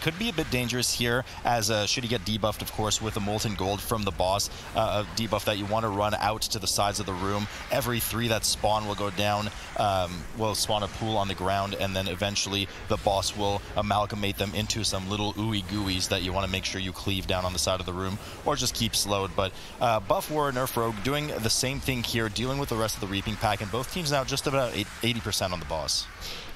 S3: Could be a bit dangerous here, as should he get debuffed, of course, with the Molten Gold from the boss, a debuff that you want to run out to the sides of the room. Every 3 that spawn will go down, will spawn a pool on the ground, and then eventually the boss will amalgamate them into some little ooey gooeys that you want to make sure you cleave down on the side of the room, or just keep slowed. But Buff Warrior, Nerf Rogue doing the same thing here, dealing with the rest of the Reaping Pack, and both teams now just about 80% on the boss.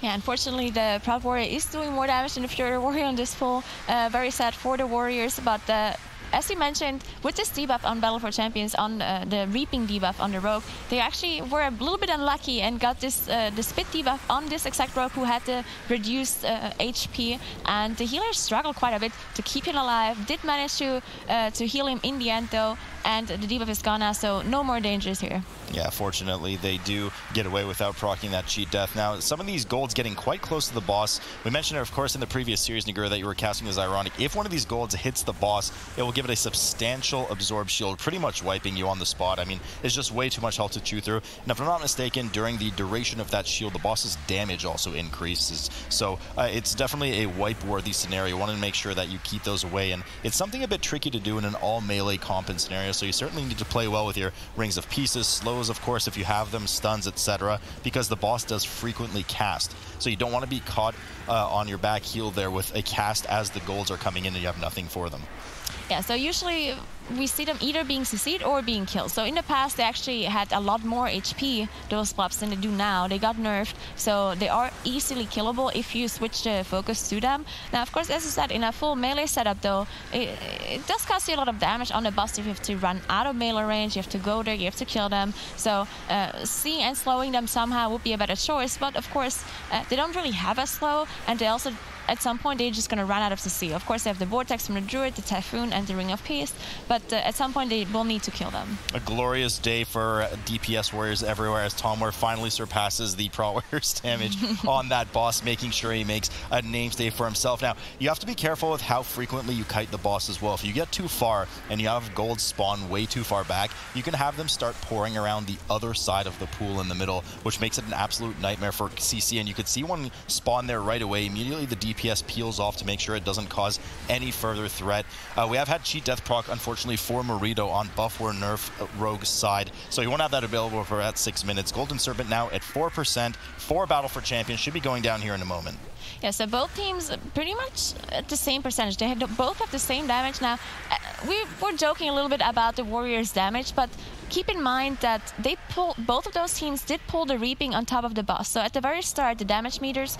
S4: Yeah, unfortunately the Proud Warrior is doing more damage than the Fury Warrior on this pull. Very sad for the Warriors, but as you mentioned, with this debuff on Battle for Champions, on the Reaping debuff on the Rogue, they actually were a little bit unlucky and got this the Spit debuff on this exact Rogue who had the reduced HP, and the healers struggled quite a bit to keep him alive. Did manage to heal him in the end though, and the debuff is gone now, so no more dangers here.
S3: Yeah, fortunately they do get away without proccing that cheat death. Now, some of these golds getting quite close to the boss. We mentioned, of course, in the previous series, Nagur, that you were casting as ironic. If one of these golds hits the boss, it will give it a substantial absorb shield, pretty much wiping you on the spot. I mean, it's just way too much health to chew through. And if I'm not mistaken, during the duration of that shield, the boss's damage also increases. So it's definitely a wipe-worthy scenario. You want to make sure that you keep those away, and it's something a bit tricky to do in an all-melee comp scenario, so you certainly need to play well with your Rings of Pieces, slows, of course, if you have them, stuns, etc., because the boss does frequently cast. So you don't want to be caught on your back heel there with a cast as the golds are coming in and you have nothing for them.
S4: Yeah, so usually we see them either being CC'd or being killed. So in the past, they actually had a lot more HP, those blobs, than they do now. They got nerfed, so they are easily killable if you switch the focus to them. Now, of course, as I said, in a full melee setup, though, it does cost you a lot of damage on the boss if you have to run out of melee range, you have to go there, you have to kill them. So seeing and slowing them somehow would be a better choice, but of course, they don't really have a slow, and they also, at some point, they're just going to run out of CC. Of course, they have the Vortex from the Druid, the Typhoon, and the Ring of Peace, but at some point, they will need to kill them.
S3: A glorious day for DPS warriors everywhere, as Tomware finally surpasses the Pro Warriors damage on that boss, making sure he makes a namesake for himself. Now, you have to be careful with how frequently you kite the boss as well. If you get too far and you have gold spawn way too far back, you can have them start pouring around the other side of the pool in the middle, which makes it an absolute nightmare for CC, and you could see one spawn there right away. Immediately, the DPS DPS peels off to make sure it doesn't cause any further threat. We have had Cheat Death proc, unfortunately, for Marito on buff or nerf Rogue's side, so you won't have that available for at 6 minutes. Golden Serpent now at 4% for Battle for Champions. Should be going down here in a moment.
S4: Yeah, so both teams pretty much at the same percentage. They both have the same damage. Now, we're joking a little bit about the Warriors' damage, but keep in mind that both of those teams did pull the Reaping on top of the boss. So at the very start, the damage meters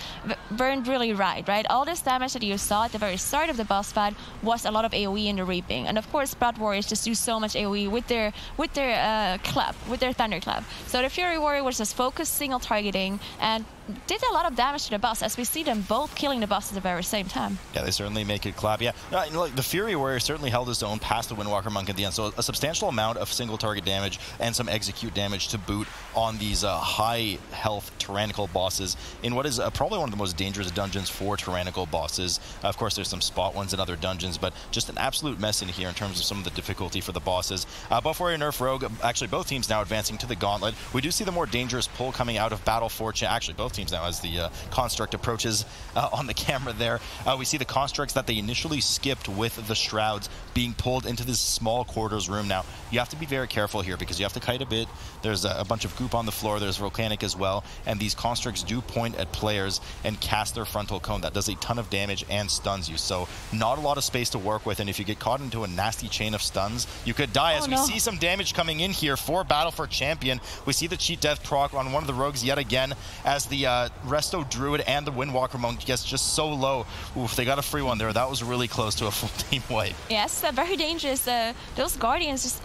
S4: weren't really right? All this damage that you saw at the very start of the boss fight was a lot of AoE in the Reaping. And of course, Blood Warriors just do so much AoE with their club, with their Thunder Club. So the Fury Warrior was just focused single targeting and did a lot of damage to the boss, as we see them both killing the boss at the very same time.
S3: Yeah, they certainly make it clap. Yeah, the Fury Warrior certainly held his own past the Windwalker Monk at the end, so a substantial amount of single target damage and some execute damage to boot on these high health tyrannical bosses in what is probably one of the most dangerous dungeons for tyrannical bosses. Of course, there's some spot ones in other dungeons, but just an absolute mess in here in terms of some of the difficulty for the bosses. Buff Warrior, Nerf Rogue, actually both teams now advancing to the Gauntlet. We do see the more dangerous pull coming out of Battle for actually both teams now as the Construct approaches on the camera there. We see the Constructs that they initially skipped with the Shrouds being pulled into this small quarters room. Now, you have to be very careful here because you have to kite a bit. There's a bunch of goop on the floor. There's volcanic as well. And these Constructs do point at players and cast their frontal cone. That does a ton of damage and stuns you. So not a lot of space to work with. And if you get caught into a nasty chain of stuns, you could die. As we see some damage coming in here for Battle for Champion. We see the Cheat Death proc on one of the rogues yet again as the Resto Druid and the Windwalker Monk gets just so low. Oof, they got a free one there. That was really close to a full team wipe.
S4: Yes, very dangerous. Those Guardians just...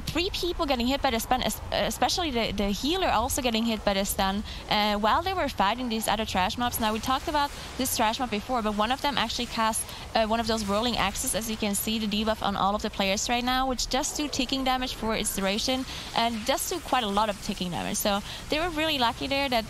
S4: 3 people getting hit by the stun, especially the healer also getting hit by the stun while they were fighting these other trash mobs. Now, we talked about this trash mob before, but one of them actually cast one of those rolling axes, as you can see, the debuff on all of the players right now, which does do ticking damage for its duration and does do quite a lot of ticking damage. So they were really lucky there that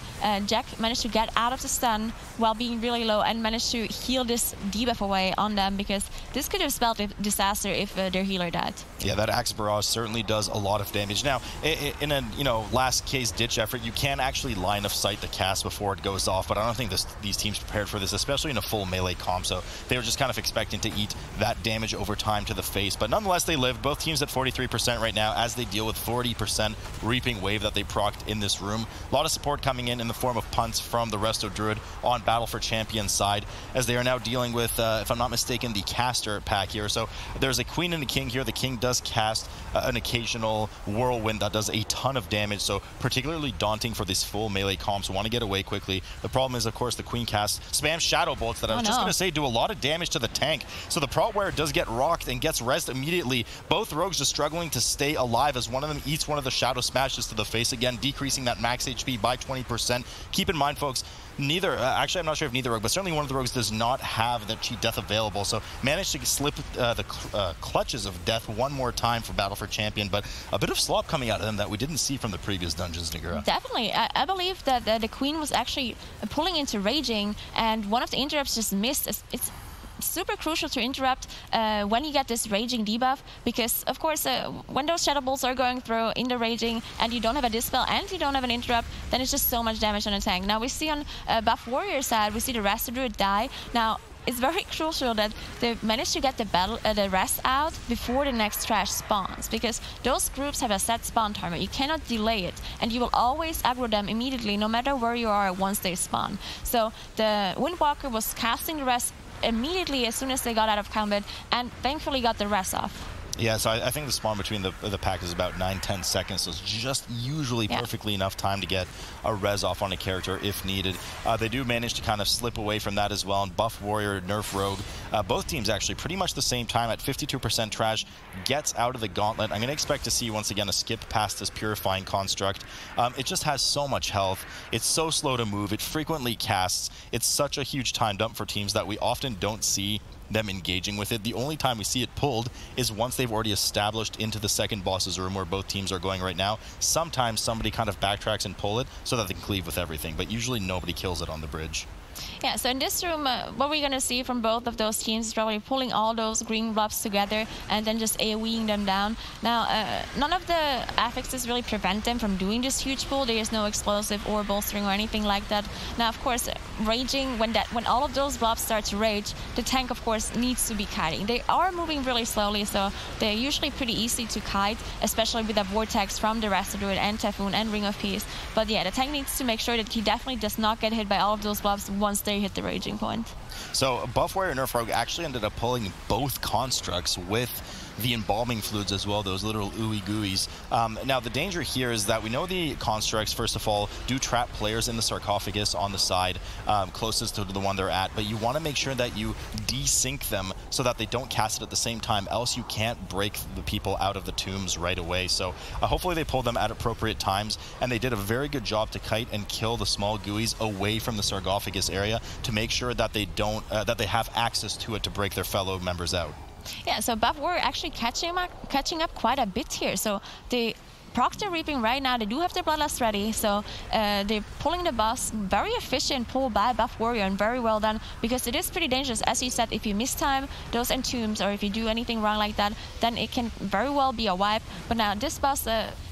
S4: Jack managed to get out of the stun while being really low and managed to heal this debuff away on them, because this could have spelled a disaster if their healer died.
S3: Yeah, that Axe Barrage certainly does a lot of damage. Now, in a last case ditch effort, you can actually line of sight the cast before it goes off, but I don't think these teams prepared for this, especially in a full melee comp, so they were just kind of expecting to eat that damage over time to the face. But nonetheless, they lived. Both teams at 43% right now as they deal with 40% Reaping Wave that they procced in this room. A lot of support coming in the form of punts from the Resto Druid on Battle for Champions side, as they are now dealing with, if I'm not mistaken, the caster pack here. So there's a Queen and a King here. The King does cast an occasional Whirlwind that does a ton of damage, so particularly daunting for this full melee comp, so want to get away quickly. The problem is, of course, the Queen casts spam Shadow Bolts that I was just going to say do a lot of damage to the tank, so the Prot Wearer does get rocked and gets rezzed immediately. Both rogues just struggling to stay alive as one of them eats one of the Shadow Smashes to the face, again decreasing that max HP by 20%. Keep in mind, folks, neither, actually I'm not sure if neither rogue, but certainly one of the rogues does not have the Cheat Death available, so managed to slip the clutches of death one more time for Battle for Champion, but a bit of slop coming out of them that we didn't see from the previous dungeons, Nigura.
S4: Definitely. I believe that the Queen was actually pulling into Raging, and one of the interrupts just missed. It's super crucial to interrupt when you get this Raging debuff, because of course when those Shadow Bolts are going through in the Raging and you don't have a Dispel and you don't have an interrupt, then it's just so much damage on the tank. Now we see on Buff Warrior side, we see the Resto Druid die. Now it's very crucial that they manage to get the rest out before the next trash spawns, because those groups have a set spawn timer. You cannot delay it, and you will always aggro them immediately, no matter where you are once they spawn. So the Windwalker was casting the rest immediately as soon as they got out of combat, and thankfully got the rest off.
S3: Yeah, so I think the spawn between the pack is about 9-10 seconds, so it's just usually perfectly enough time to get a res off on a character if needed. They do manage to kind of slip away from that as well, and Buff Warrior, Nerf Rogue, both teams actually pretty much the same time at 52% trash, gets out of the Gauntlet. I'm going to expect to see once again a skip past this Purifying Construct. It just has so much health, it's so slow to move, it frequently casts, it's such a huge time dump for teams that we often don't see them engaging with it. The only time we see it pulled is once they've already established into the second boss's room where both teams are going right now. Sometimes somebody kind of backtracks and pull it so that they can cleave with everything, but usually nobody kills it on the bridge.
S4: Yeah, so in this room, what we're going to see from both of those teams is probably pulling all those green blobs together and then just AoEing them down. Now, none of the affixes really prevent them from doing this huge pull. There is no explosive or bolstering or anything like that. Now, of course, raging, when all of those blobs start to rage, the tank, of course, needs to be kiting. They are moving really slowly, so they're usually pretty easy to kite, especially with a vortex from the Resto Druid and Typhoon and Ring of Peace. But yeah, the tank needs to make sure that he definitely does not get hit by all of those blobs once they hit the raging point.
S3: So Buff Warrior Nerf Rogue actually ended up pulling both constructs with the embalming fluids as well, those little ooey gooeys. Now the danger here is that we know the constructs, first of all, do trap players in the sarcophagus on the side closest to the one they're at, but you want to make sure that you desync them so that they don't cast it at the same time, else you can't break the people out of the tombs right away. So hopefully they pull them at appropriate times, and they did a very good job to kite and kill the small gooeys away from the sarcophagus area to make sure that they don't that they have access to it to break their fellow members out.
S4: Yeah, so Buff Warrior actually catching up quite a bit here. So they proc the Reaping right now. They do have their Bloodlust ready, so they're pulling the boss. Very efficient pull by Buff Warrior and very well done, because it is pretty dangerous. As you said, if you mistime those entombs or if you do anything wrong like that, then it can very well be a wipe. But now this boss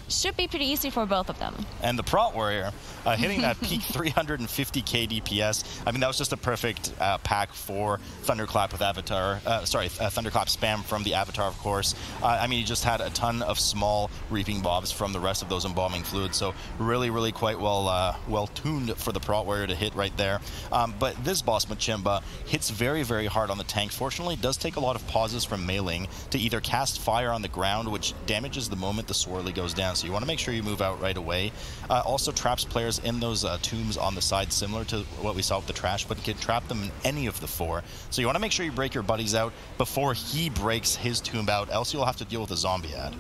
S4: should be pretty easy for both of them.
S3: And the Prot Warrior hitting that peak 350k DPS. I mean, that was just a perfect pack for Thunderclap with Avatar. Thunderclap spam from the Avatar, of course. I mean, he just had a ton of small Reaping Bobs from the rest of those embalming fluids. So really, really quite well tuned for the Prot Warrior to hit right there. But this boss, Machimba, hits very, very hard on the tank. Fortunately, it does take a lot of pauses from meleeing to either cast fire on the ground, which damages the moment the swirly goes down. So you want to make sure you move out right away. Also traps players in those tombs on the side, similar to what we saw with the trash, but can trap them in any of the four. So you want to make sure you break your buddies out before he breaks his tomb out, else you'll have to deal with a zombie ad.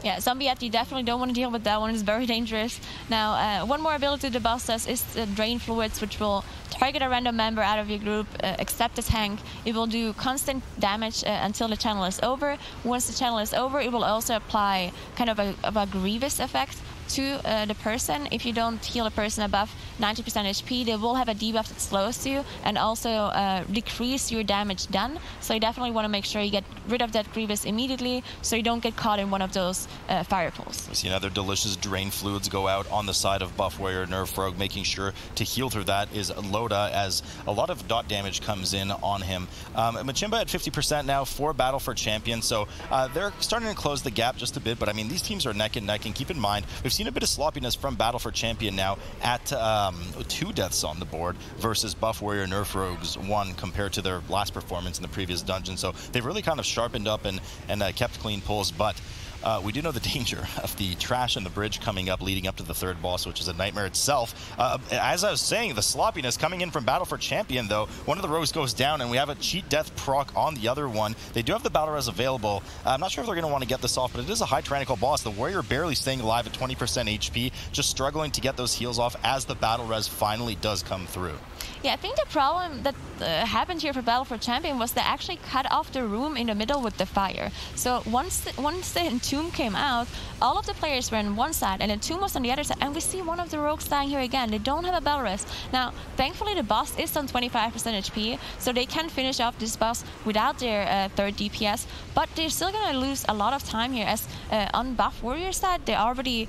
S4: Yeah, Zombie Ad, you definitely don't want to deal with that one. It's very dangerous. Now, one more ability the boss does is Drain Fluids, which will target a random member out of your group, except the tank. It will do constant damage until the channel is over. Once the channel is over, it will also apply kind of a grievous effect to the person. If you don't heal a person above 90% HP, they will have a debuff that slows you and also decrease your damage done. So you definitely want to make sure you get rid of that Grievous immediately so you don't get caught in one of those fire pulls.
S3: We see another delicious Drain Fluids go out on the side of Buff Warrior Nerf Rogue. Making sure to heal through that is Loda, as a lot of dot damage comes in on him. Machimba at 50% now for Battle for Champions, so they're starting to close the gap just a bit, but I mean, these teams are neck and neck, and keep in mind, we've seen a bit of sloppiness from Battle for Champion now at 2 deaths on the board versus Buff Warrior Nerf Rogue's 1 compared to their last performance in the previous dungeon. So they've really kind of sharpened up and kept clean pulls, but we do know the danger of the trash and the bridge coming up leading up to the third boss, which is a nightmare itself. As I was saying, the sloppiness coming in from Battle for Champion, though. One of the rogues goes down, and we have a cheat death proc on the other one. They do have the battle res available. I'm not sure if they're going to want to get this off, but it is a high tyrannical boss. The warrior barely staying alive at 20% HP, just struggling to get those heals off as the battle res finally does come through.
S4: Yeah, I think the problem that happened here for Battle for Champion was they actually cut off the room in the middle with the fire. So once the Entomb came out, all of the players were on one side and Entomb was on the other side, and we see one of the rogues dying here again. They don't have a battle rest. Now, thankfully the boss is on 25% HP, so they can finish off this boss without their third DPS, but they're still going to lose a lot of time here, as on Buff Warrior side, they're already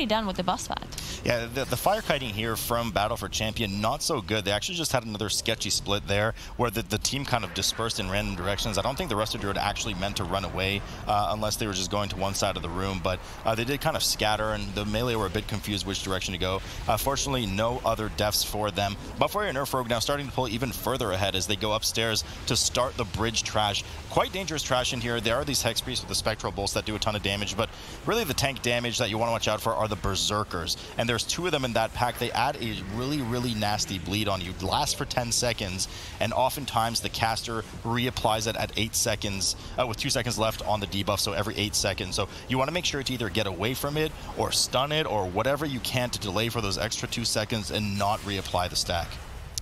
S4: done with the boss fight.
S3: Yeah, the fire kiting here from Battle for Champion, not so good. They actually just had another sketchy split there where the team kind of dispersed in random directions. I don't think the rest of Druid actually meant to run away unless they were just going to one side of the room, but they did kind of scatter, and the melee were a bit confused which direction to go. Fortunately, no other deaths for them. Buff Warrior Nerf Rogue now starting to pull even further ahead as they go upstairs to start the bridge trash. Quite dangerous trash in here. There are these Hex Priests with the Spectral Bolts that do a ton of damage, but really the tank damage that you want to watch out for are the Berserkers, and there's 2 of them in that pack. They add a really, really nasty bleed on you. Lasts for 10 seconds, and oftentimes the caster reapplies it at 8 seconds, with 2 seconds left on the debuff, so every 8 seconds. So you want to make sure to either get away from it or stun it or whatever you can to delay for those extra 2 seconds and not reapply the stack.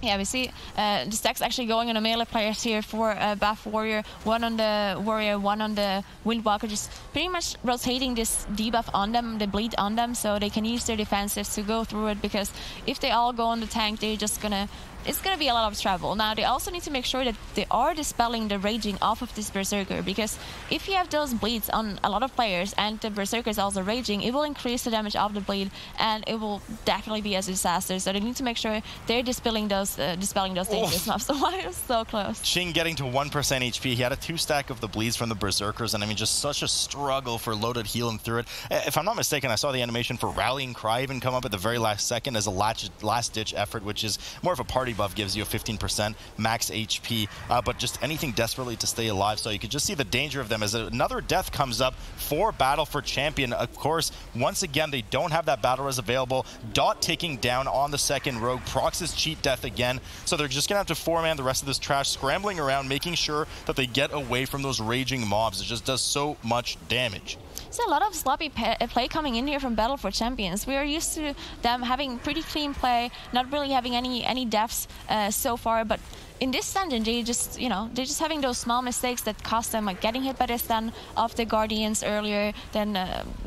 S4: Yeah, we see the stacks actually going on the melee players here for Buff Warrior. 1 on the Warrior, 1 on the Windwalker, just pretty much rotating this debuff on them, the bleed on them, so they can use their defensives to go through it, because if they all go on the tank, they're just gonna it's going to be a lot of trouble. Now, they also need to make sure that they are dispelling the raging off of this Berserker, because if you have those bleeds on a lot of players and the Berserker is also raging, it will increase the damage of the bleed, and it will definitely be a disaster. So they need to make sure they're dispelling those dangerous mobs. So it was so close.
S3: Ching getting to 1% HP. He had a 2-stack of the bleeds from the Berserkers, and I mean, just such a struggle for loaded healing through it. If I'm not mistaken, I saw the animation for Rallying Cry even come up at the very last second as a last-ditch effort, which is more of a party buff, gives you a 15% max HP, but just anything desperately to stay alive. So you could just see the danger of them as another death comes up for Battle for Champion. Of course, once again, they don't have that battle res available. Dot taking down on the second rogue. Prox's cheat death again. So they're just going to have to 4-man the rest of this trash, scrambling around, making sure that they get away from those raging mobs. It just does so much damage.
S4: There's a lot of sloppy play coming in here from Battle for Champions. We are used to them having pretty clean play, not really having any deaths so far, but in this dungeon, they're just having those small mistakes that cost them, like getting hit by the stun of the Guardians earlier, then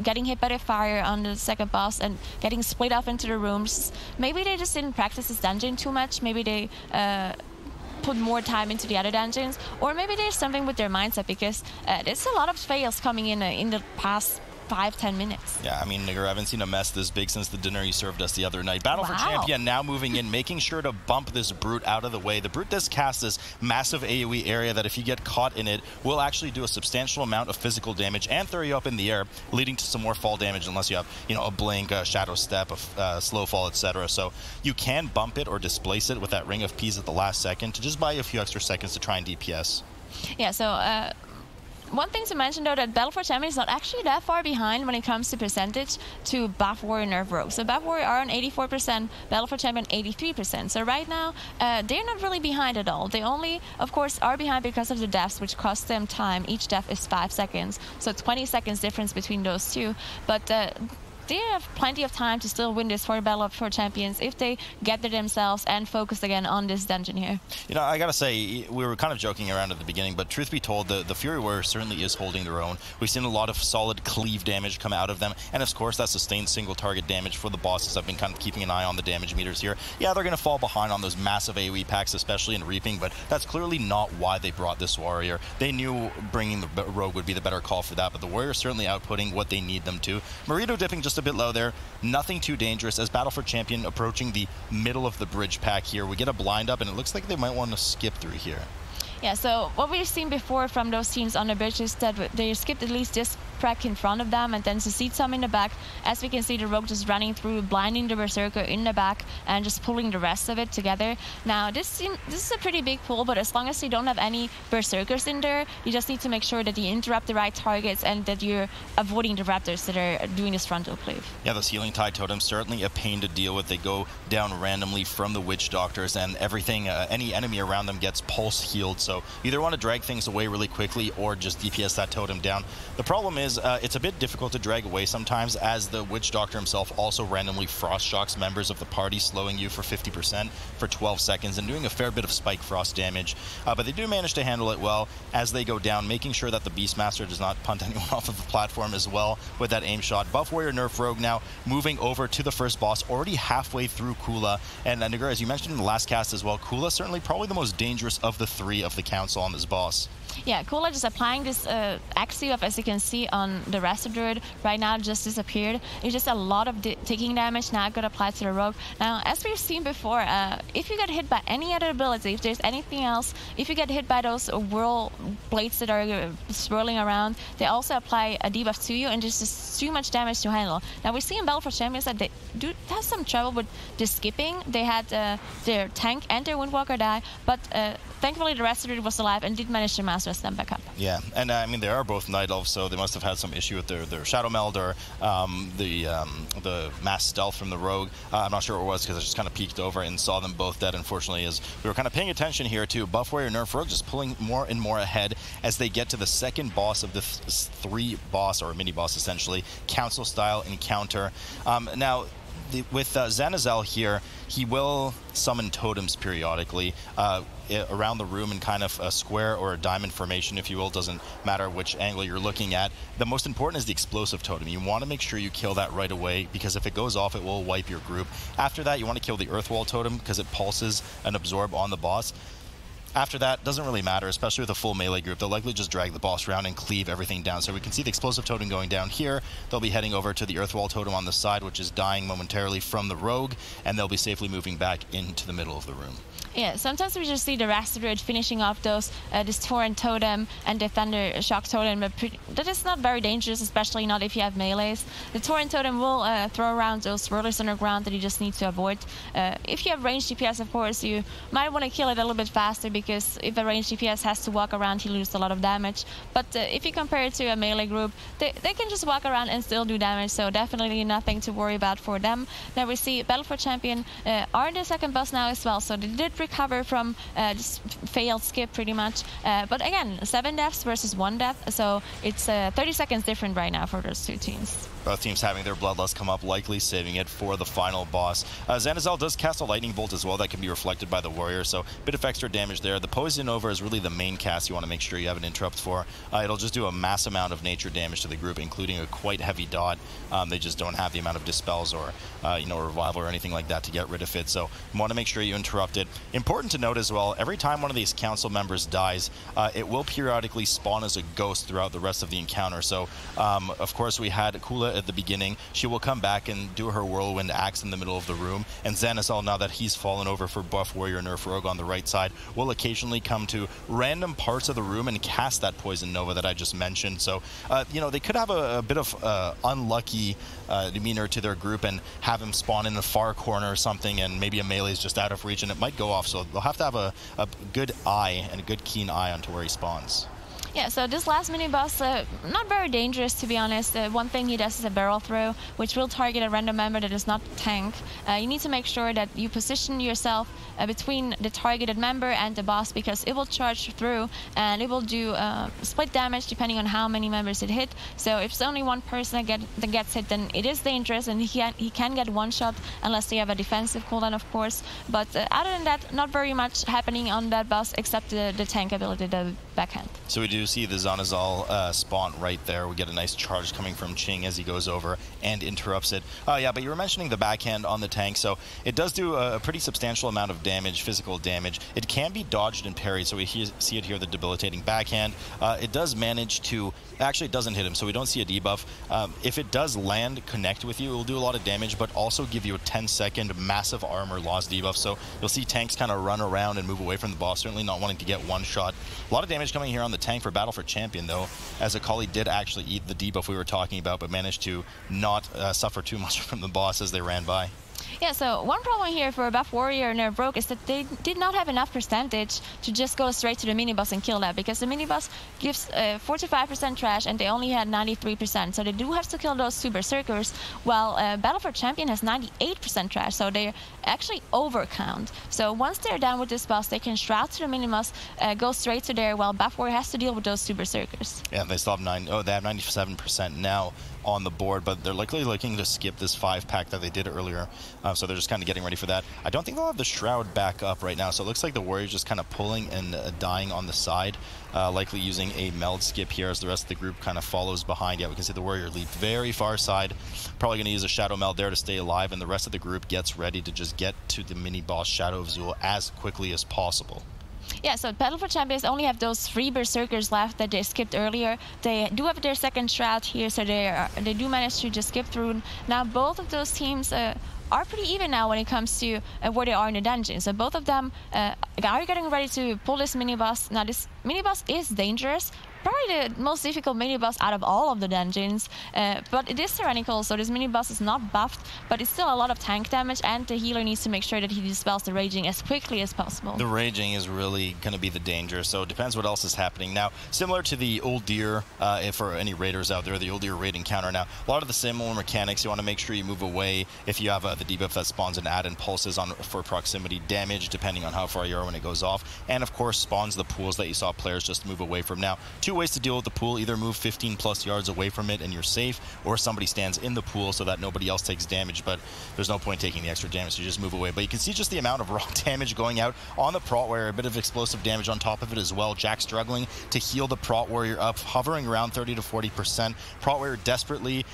S4: getting hit by the fire on the second boss, and getting split off into the rooms. Maybe they just didn't practice this dungeon too much. Maybe they put more time into the other dungeons, or maybe there's something with their mindset, because there's a lot of fails coming in the past 5-10 minutes.
S3: Yeah, I mean, nigger, I haven't seen a mess this big since the dinner you served us the other night. Battle for Champion now moving in, making sure to bump this Brute out of the way. The Brute does cast this massive AoE area that if you get caught in it, will actually do a substantial amount of physical damage and throw you up in the air, leading to some more fall damage unless you have, a blink, a shadow step, a slow fall, etc. So you can bump it or displace it with that Ring of Peace at the last second to just buy you a few extra seconds to try and DPS.
S4: Yeah, so one thing to mention, though, that Battle for Champion is not actually that far behind when it comes to percentage to Buff Warrior and Nerf Rogue. So Buff Warrior are on 84%, Battle for Champion 83%. So right now, they're not really behind at all. They only, of course, are behind because of the deaths, which cost them time. Each death is 5 seconds. So 20 seconds difference between those two. But they have plenty of time to still win this for Battle for Champions if they gather themselves and focus again on this dungeon here.
S3: I gotta say, we were kind of joking around at the beginning, but truth be told, the Fury Warrior certainly is holding their own. We've seen a lot of solid cleave damage come out of them, and of course that sustained single target damage for the bosses. I've been kind of keeping an eye on the damage meters here. Yeah, they're gonna fall behind on those massive AoE packs, especially in Reaping, but that's clearly not why they brought this Warrior. They knew bringing the Rogue would be the better call for that, but the Warrior certainly outputting what they need them to. Marito dipping just a bit low there. Nothing too dangerous as Battle for Champion approaching the middle of the bridge pack here. We get a blind up, and it looks like they might want to skip through here.
S4: Yeah, so what we've seen before from those teams on the bridge is that they skipped at least this crack in front of them and then succeed some in the back. As we can see, the Rogue just running through, blinding the Berserker in the back and just pulling the rest of it together. Now, this is a pretty big pull, but as long as you don't have any Berserkers in there, you just need to make sure that you interrupt the right targets and that you're avoiding the Raptors that are doing this frontal cleave.
S3: Yeah, those Healing Tide Totems, certainly a pain to deal with. They go down randomly from the Witch Doctors, and everything, any enemy around them gets pulse healed. So you either want to drag things away really quickly or just DPS that totem down. The problem is it's a bit difficult to drag away sometimes, as the Witch Doctor himself also randomly frost shocks members of the party, slowing you for 50% for 12 seconds and doing a fair bit of spike frost damage. But they do manage to handle it well as they go down, making sure that the Beastmaster does not punt anyone off of the platform as well with that aim shot. Buff Warrior, Nerf Rogue now moving over to the first boss, already halfway through Kula. And Nigger, as you mentioned in the last cast as well, Kula certainly probably the most dangerous of the three of the council on this boss.
S4: Yeah, Kula just applying this Axie of, as you can see on the rest of the Druid right now, just disappeared. It's just a lot of taking damage now got applied to the Rogue. Now, as we've seen before, if you get hit by any other ability, if there's anything else, if you get hit by those whirl blades that are swirling around, they also apply a debuff to you, and there's just too much damage to handle. Now, we see in Battle for Champions that they do have some trouble with the skipping. They had their tank and their Windwalker die, but thankfully the rest of it was alive and did manage to master them back up.
S3: Yeah, and I mean, they are both Night Elves, so they must have had some issue with their Shadow Meld or the mass stealth from the Rogue. I'm not sure what it was because I just kind of peeked over and saw them both dead, unfortunately, as we were kind of paying attention here to Buff Warrior, Nerf Rogue just pulling more and more ahead as they get to the second boss of the three boss, or mini boss essentially, council style encounter. Now, with Zanazel here, he will summon totems periodically. around the room in kind of a square or a diamond formation, if you will. Doesn't matter which angle you're looking at. The most important is the explosive totem. You want to make sure you kill that right away, because if it goes off, it will wipe your group. After that, you want to kill the earth wall totem because it pulses and absorb on the boss. After that, doesn't really matter, especially with a full melee group. They'll likely just drag the boss around and cleave everything down. So we can see the explosive totem going down here. They'll be heading over to the earth wall totem on the side, which is dying momentarily from the rogue, and they'll be safely moving back into the middle of the room.
S4: Yeah, sometimes we just see the Rasted finishing off those this Torrent Totem and the Thunder Shock Totem, but that is not very dangerous, especially not if you have melees. The Torrent Totem will throw around those rollers underground that you just need to avoid. If you have ranged DPS, of course, you might want to kill it a little bit faster, because if a ranged DPS has to walk around, he loses a lot of damage. But if you compare it to a melee group, they can just walk around and still do damage, so definitely nothing to worry about for them. Now we see Battle for Champion are the second boss now as well, so they did recover from this failed skip pretty much. But again, 7 deaths versus 1 death, so it's 30 seconds different right now for those two teams.
S3: Both teams having their bloodlust come up, likely saving it for the final boss. Xanazel does cast a lightning bolt as well that can be reflected by the warrior, so a bit of extra damage there. The Poison Over is really the main cast you want to make sure you have an interrupt for. It'll just do a mass amount of nature damage to the group, including a quite heavy dot. They just don't have the amount of dispels or revival or anything like that to get rid of it, so you want to make sure you interrupt it. Important to note as well, every time one of these council members dies, it will periodically spawn as a ghost throughout the rest of the encounter. So of course we had Kula at the beginning. She will come back and do her whirlwind axe in the middle of the room, and Xanazel, now that he's fallen over for buff warrior nerf rogue on the right side, will occasionally come to random parts of the room and cast that poison nova that I just mentioned. So they could have a bit of unlucky demeanor to their group and have him spawn in a far corner or something, and maybe a melee is just out of reach and it might go off. So they'll have to have a good eye and a good keen eye onto where he spawns.
S4: Yeah, so this last mini-boss, not very dangerous, to be honest. One thing he does is a barrel throw, which will target a random member that is not tank. You need to make sure that you position yourself between the targeted member and the boss, because it will charge through and it will do split damage depending on how many members it hit. So if it's only one person that gets hit, then it is dangerous, and he can get one shot unless they have a defensive cooldown, of course. But other than that, not very much happening on that boss except the tank ability, the backhand.
S3: So we do see the Xanazel spawn right there. We get a nice charge coming from Ching as he goes over and interrupts it. Yeah, but you were mentioning the backhand on the tank, so it does do a pretty substantial amount of damage, physical damage. It can be dodged and parried, so we see it here, the debilitating backhand. It does manage to, actually it doesn't hit him, so we don't see a debuff. If it does land, connect with you, it will do a lot of damage, but also give you a 10-second massive armor loss debuff. So you'll see tanks kind of run around and move away from the boss, certainly not wanting to get one shot. A lot of damage coming here on the tank for Battle for Champion, though, as Akali did actually eat the debuff we were talking about, but managed to not suffer too much from the boss as they ran by.
S4: Yeah, so one problem here for Buff Warrior and Nerf Rogue is that they did not have enough percentage to just go straight to the mini-boss and kill that, because the mini-boss gives 45% trash and they only had 93%, so they do have to kill those two berserkers, while Battle for Champion has 98% trash, so they actually overcount. So once they're done with this boss, they can shroud to the mini-boss, go straight to there, while Buff Warrior has to deal with those two berserkers.
S3: Yeah, they still have they have 97% now on the board, but they're likely looking to skip this 5-pack that they did earlier, so they're just kind of getting ready for that. I don't think they'll have the Shroud back up right now, so it looks like the Warrior's just kind of pulling and dying on the side, likely using a meld skip here as the rest of the group kind of follows behind. Yeah, we can see the Warrior leap very far side, probably going to use a Shadow Meld there to stay alive, and the rest of the group gets ready to just get to the mini-boss Shadow of Zul as quickly as possible.
S4: Yeah, so Battle for Champions only have those 3 berserkers left that they skipped earlier. They do have their second shroud here, so they do manage to just skip through. Now both of those teams are pretty even now when it comes to where they are in the dungeon. So both of them are getting ready to pull this mini-boss. Now this mini-boss is dangerous. Probably the most difficult mini-boss out of all of the dungeons, but it is tyrannical, so this mini-boss is not buffed, but it's still a lot of tank damage, and the healer needs to make sure that he dispels the raging as quickly as possible. The
S3: raging is really going to be the danger, so it depends what else is happening. Now, similar to the Old Deer, for any raiders out there, the Old Deer raid encounter now, a lot of the similar mechanics. You want to make sure you move away if you have the debuff that spawns an add-in pulses for proximity damage, depending on how far you are when it goes off, and of course spawns the pools that you saw players just move away from. Now, 2 two ways to deal with the pool. Either move 15 plus yards away from it and you're safe, or somebody stands in the pool so that nobody else takes damage, but there's no point taking the extra damage, so you just move away. But you can see just the amount of raw damage going out on the Prot Warrior, a bit of explosive damage on top of it as well. Jack struggling to heal the Prot Warrior up, hovering around 30 to 40%. Prot Warrior desperately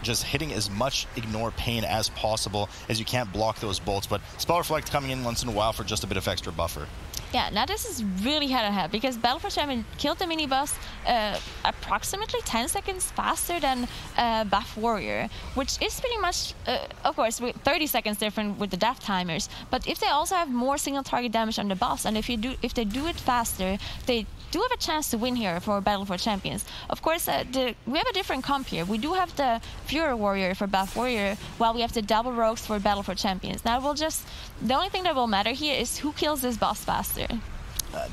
S3: just hitting as much ignore pain as possible, as you can't block those bolts, but Spell Reflect coming in once in a while for just a bit of extra buffer.
S4: Yeah, now this is really head-to-head because Battle for Champion killed the mini-boss approximately 10 seconds faster than Buff Warrior, which is pretty much, of course, 30 seconds different with the death timers. But if they also have more single target damage on the boss, and if they do it faster, they do have a chance to win here for Battle for Champions. Of course, we have a different comp here. We do have the Fury Warrior for Buff Warrior, while we have the double rogues for Battle for Champions. Now, the only thing that will matter here is who kills this boss faster.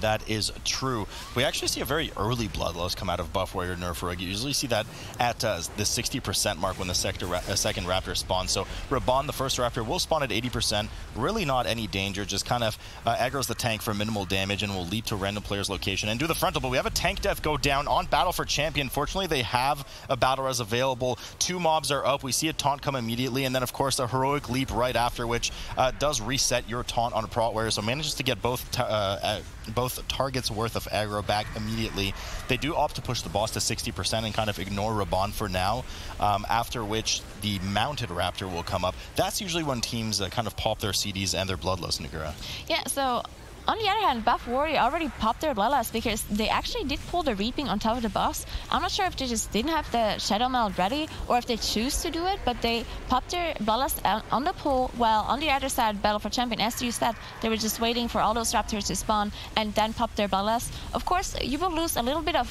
S3: That is true. We actually see a very early Bloodlust come out of Buff Warrior Nerf Rogue. You usually see that at the 60% mark when the second Raptor spawns. So Raban, the first Raptor, will spawn at 80%. Really not any danger. Just kind of aggroes the tank for minimal damage and will leap to a random player's location and do the frontal. But we have a tank death go down on Battle for Champion. Fortunately, they have a battle res available. 2 mobs are up. We see a taunt come immediately, and then of course a heroic leap right after, which does reset your taunt on a Prot Warrior. So manages to get both targets worth of aggro back immediately. They do opt to push the boss to 60% and kind of ignore Raban for now, after which the mounted Raptor will come up. That's usually when teams kind of pop their CDs and their Bloodlust, Nagura.
S4: Yeah, so on the other hand, Buff Warrior already popped their Bloodlust because they actually did pull the Reaping on top of the boss. I'm not sure if they just didn't have the Shadow Meld ready or if they choose to do it, but they popped their Bloodlust on the pool, while on the other side, Battle for Champion, as you said, they were just waiting for all those Raptors to spawn and then pop their Bloodlust. Of course, you will lose a little bit of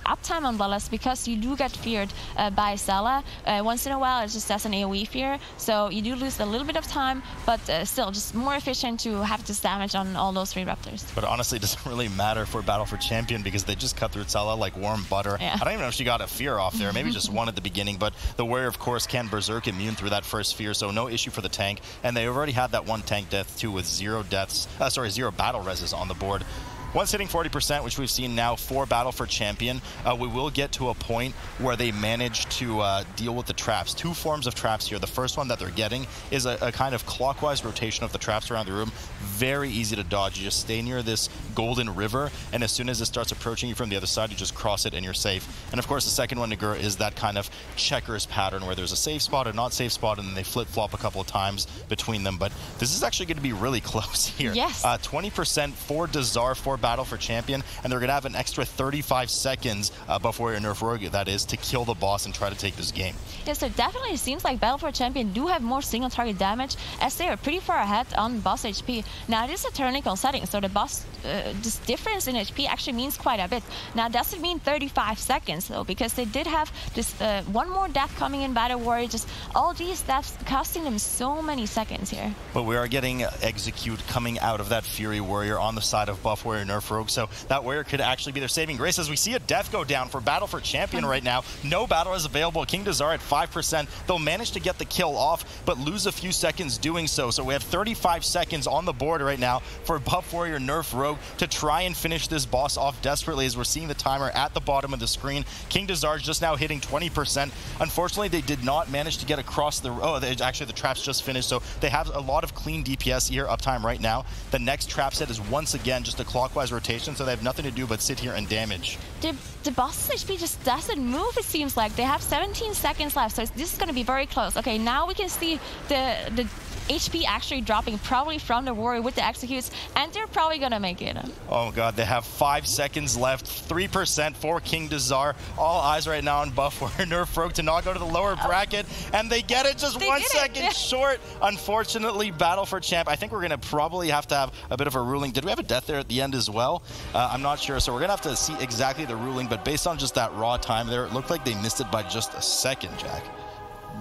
S4: uptime on Bloodlust because you do get feared by Zella. Once in a while, it just does an AoE fear, so you do lose a little bit of time, but still, just more efficient to have this damage on all those 3 Raptors.
S3: But honestly, it doesn't really matter for Battle for Champion because they just cut through Zella like warm butter.
S4: Yeah.
S3: I don't even know if she got a fear off there. Maybe just one at the beginning, but the Warrior, of course, can Berserk immune through that first fear, so no issue for the tank. And they already had that 1 tank death, too, with 0 battle reses on the board. Once hitting 40%, which we've seen now for Battle for Champion, we will get to a point where they manage to deal with the traps. 2 forms of traps here. The first one that they're getting is a kind of clockwise rotation of the traps around the room. Very easy to dodge. You just stay near this golden river, and as soon as it starts approaching you from the other side, you just cross it and you're safe. And of course, the second one, Nagura, is that kind of checkers pattern where there's a safe spot, a not safe spot, and then they flip-flop a couple of times between them. But this is actually going to be really close here.
S4: Yes.
S3: 20% for Dazar for Battle for Champion, and they're going to have an extra 35 seconds, Buff Warrior Nerf Rogue, that is, to kill the boss and try to take this game.
S4: Yes, so definitely it seems like Battle for Champion do have more single target damage as they are pretty far ahead on boss HP. Now it is a turnicle setting, so the boss, this difference in HP actually means quite a bit. Now does it mean 35 seconds though? Because they did have this 1 more death coming in Battle Warrior, just all these deaths costing them so many seconds here.
S3: But we are getting Execute coming out of that Fury Warrior on the side of Buff Warrior Nerf Rogue, so that Warrior could actually be their saving grace as we see a death go down for Battle for Champion right now. No battle is available. King Dazar at 5%. They'll manage to get the kill off, but lose a few seconds doing so. So we have 35 seconds on the board right now for Buff Warrior Nerf Rogue to try and finish this boss off desperately, as we're seeing the timer at the bottom of the screen. King Dazar just now hitting 20%. Unfortunately, they did not manage to get across the... actually, the traps just finished, so they have a lot of clean DPS here, uptime right now. The next trap set is once again just a clockwise rotation, so they have nothing to do but sit here and damage.
S4: The boss HP just doesn't move, it seems like. They have 17 seconds left, so this is going to be very close. Okay, now we can see the HP actually dropping, probably from the Warrior with the executes, and they're probably going to make it.
S3: Oh god, they have 5 seconds left, 3% for King Dazar. All eyes right now on Buff Warrior Nerf Rogue to not go to the lower bracket, and they get it just 1 second short. Unfortunately, Battle for Champ. I think we're going to probably have to have a bit of a ruling. Did we have a death there at the end as well? I'm not sure, so we're going to have to see exactly the ruling, but based on just that raw time there, it looked like they missed it by just a second, Jack.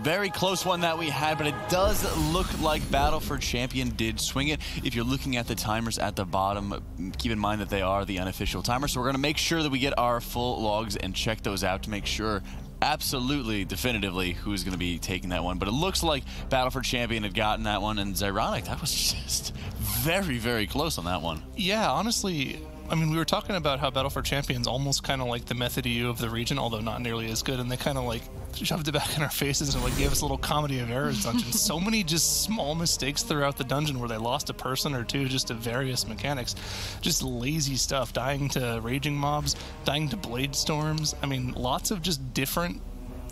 S1: Very close one that we had, but it does look like Battle for Champion did swing it. If you're looking at the timers at the bottom, keep in mind that they are the unofficial timers, so we're going to make sure that we get our full logs and check those out to make sure absolutely, definitively, who's going to be taking that one. But it looks like Battle for Champion had gotten that one, and Zyronic, that was just very, very close on that one.
S2: Yeah, honestly, I mean, we were talking about how Battle for Champions almost kind of like the Method EU of the region, although not nearly as good, and they kind of like shoved it back in our faces and like gave us a little comedy of errors dungeon. So many just small mistakes throughout the dungeon where they lost a person or two just to various mechanics. Just lazy stuff, dying to raging mobs, dying to blade storms. I mean, lots of just different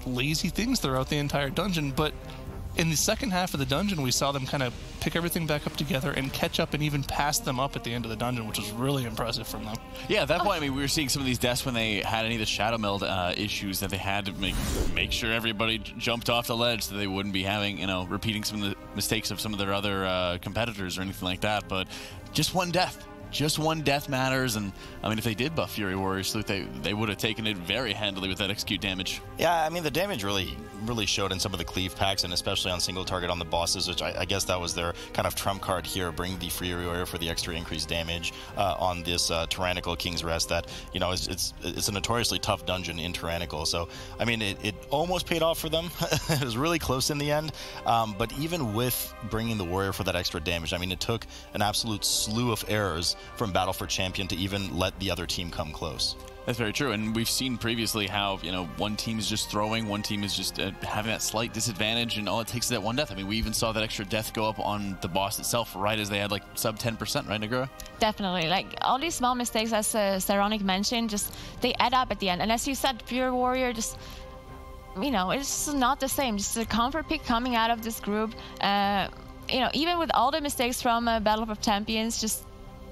S2: lazy things throughout the entire dungeon, but in the second half of the dungeon, we saw them kind of pick everything back up together and catch up and even pass them up at the end of the dungeon, which was really impressive from them.
S1: Yeah, at that point, I mean, we were seeing some of these deaths when they had any of the Shadow Meld issues that they had to make sure everybody jumped off the ledge so they wouldn't be having, you know, repeating some of the mistakes of some of their other competitors or anything like that. But just one death. Just one death matters, and I mean, if they did buff Fury Warriors, they would have taken it very handily with that execute damage.
S3: Yeah, I mean, the damage really showed in some of the cleave packs, and especially on single target on the bosses, which I guess that was their kind of trump card here, bring the Fury Warrior for the extra increased damage on this Tyrannical King's Rest that, you know, it's a notoriously tough dungeon in Tyrannical. So, I mean, it almost paid off for them. It was really close in the end, but even with bringing the Warrior for that extra damage, I mean, it took an absolute slew of errors from Battle for Champion to even let the other team come close.
S1: That's very true, and we've seen previously how, you know, one team is just throwing, one team is just having that slight disadvantage, and all it takes is that one death. I mean, we even saw that extra death go up on the boss itself right as they had like sub 10%, right, Negura?
S4: Definitely. Like, all these small mistakes, as Saronic mentioned, just they add up at the end. And as you said, Fury Warrior just, you know, it's not the same. Just a comfort pick coming out of this group. You know, even with all the mistakes from Battle of Champions, just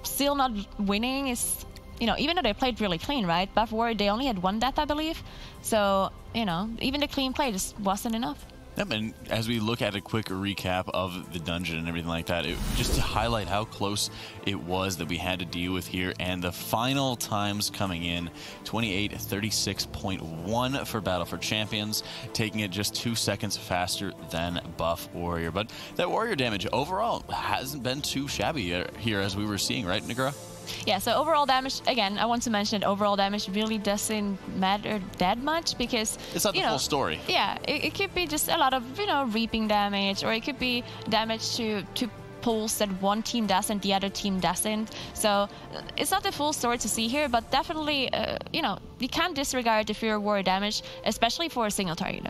S4: still not winning is, you know, even though they played really clean, right? Buff Warrior, they only had one death, I believe. So, you know, even the clean play just wasn't enough.
S1: Yep, and as we look at a quick recap of the dungeon and everything like that, just to highlight how close it was that we had to deal with here, and the final times coming in, 28:36.1 for Battle for Champions, taking it just 2 seconds faster than Buff Warrior. But that Warrior damage overall hasn't been too shabby here, as we were seeing, right, Negura?
S4: Yeah, so overall damage, again, I want to mention that overall damage really doesn't matter that much because
S1: it's not the full story.
S4: Yeah, it could be just a lot of, you know, reaping damage, or it could be damage to pulls that one team does and the other team doesn't. So it's not the full story to see here, but definitely, you know, you can't disregard the Fury Warrior damage, especially for a single target.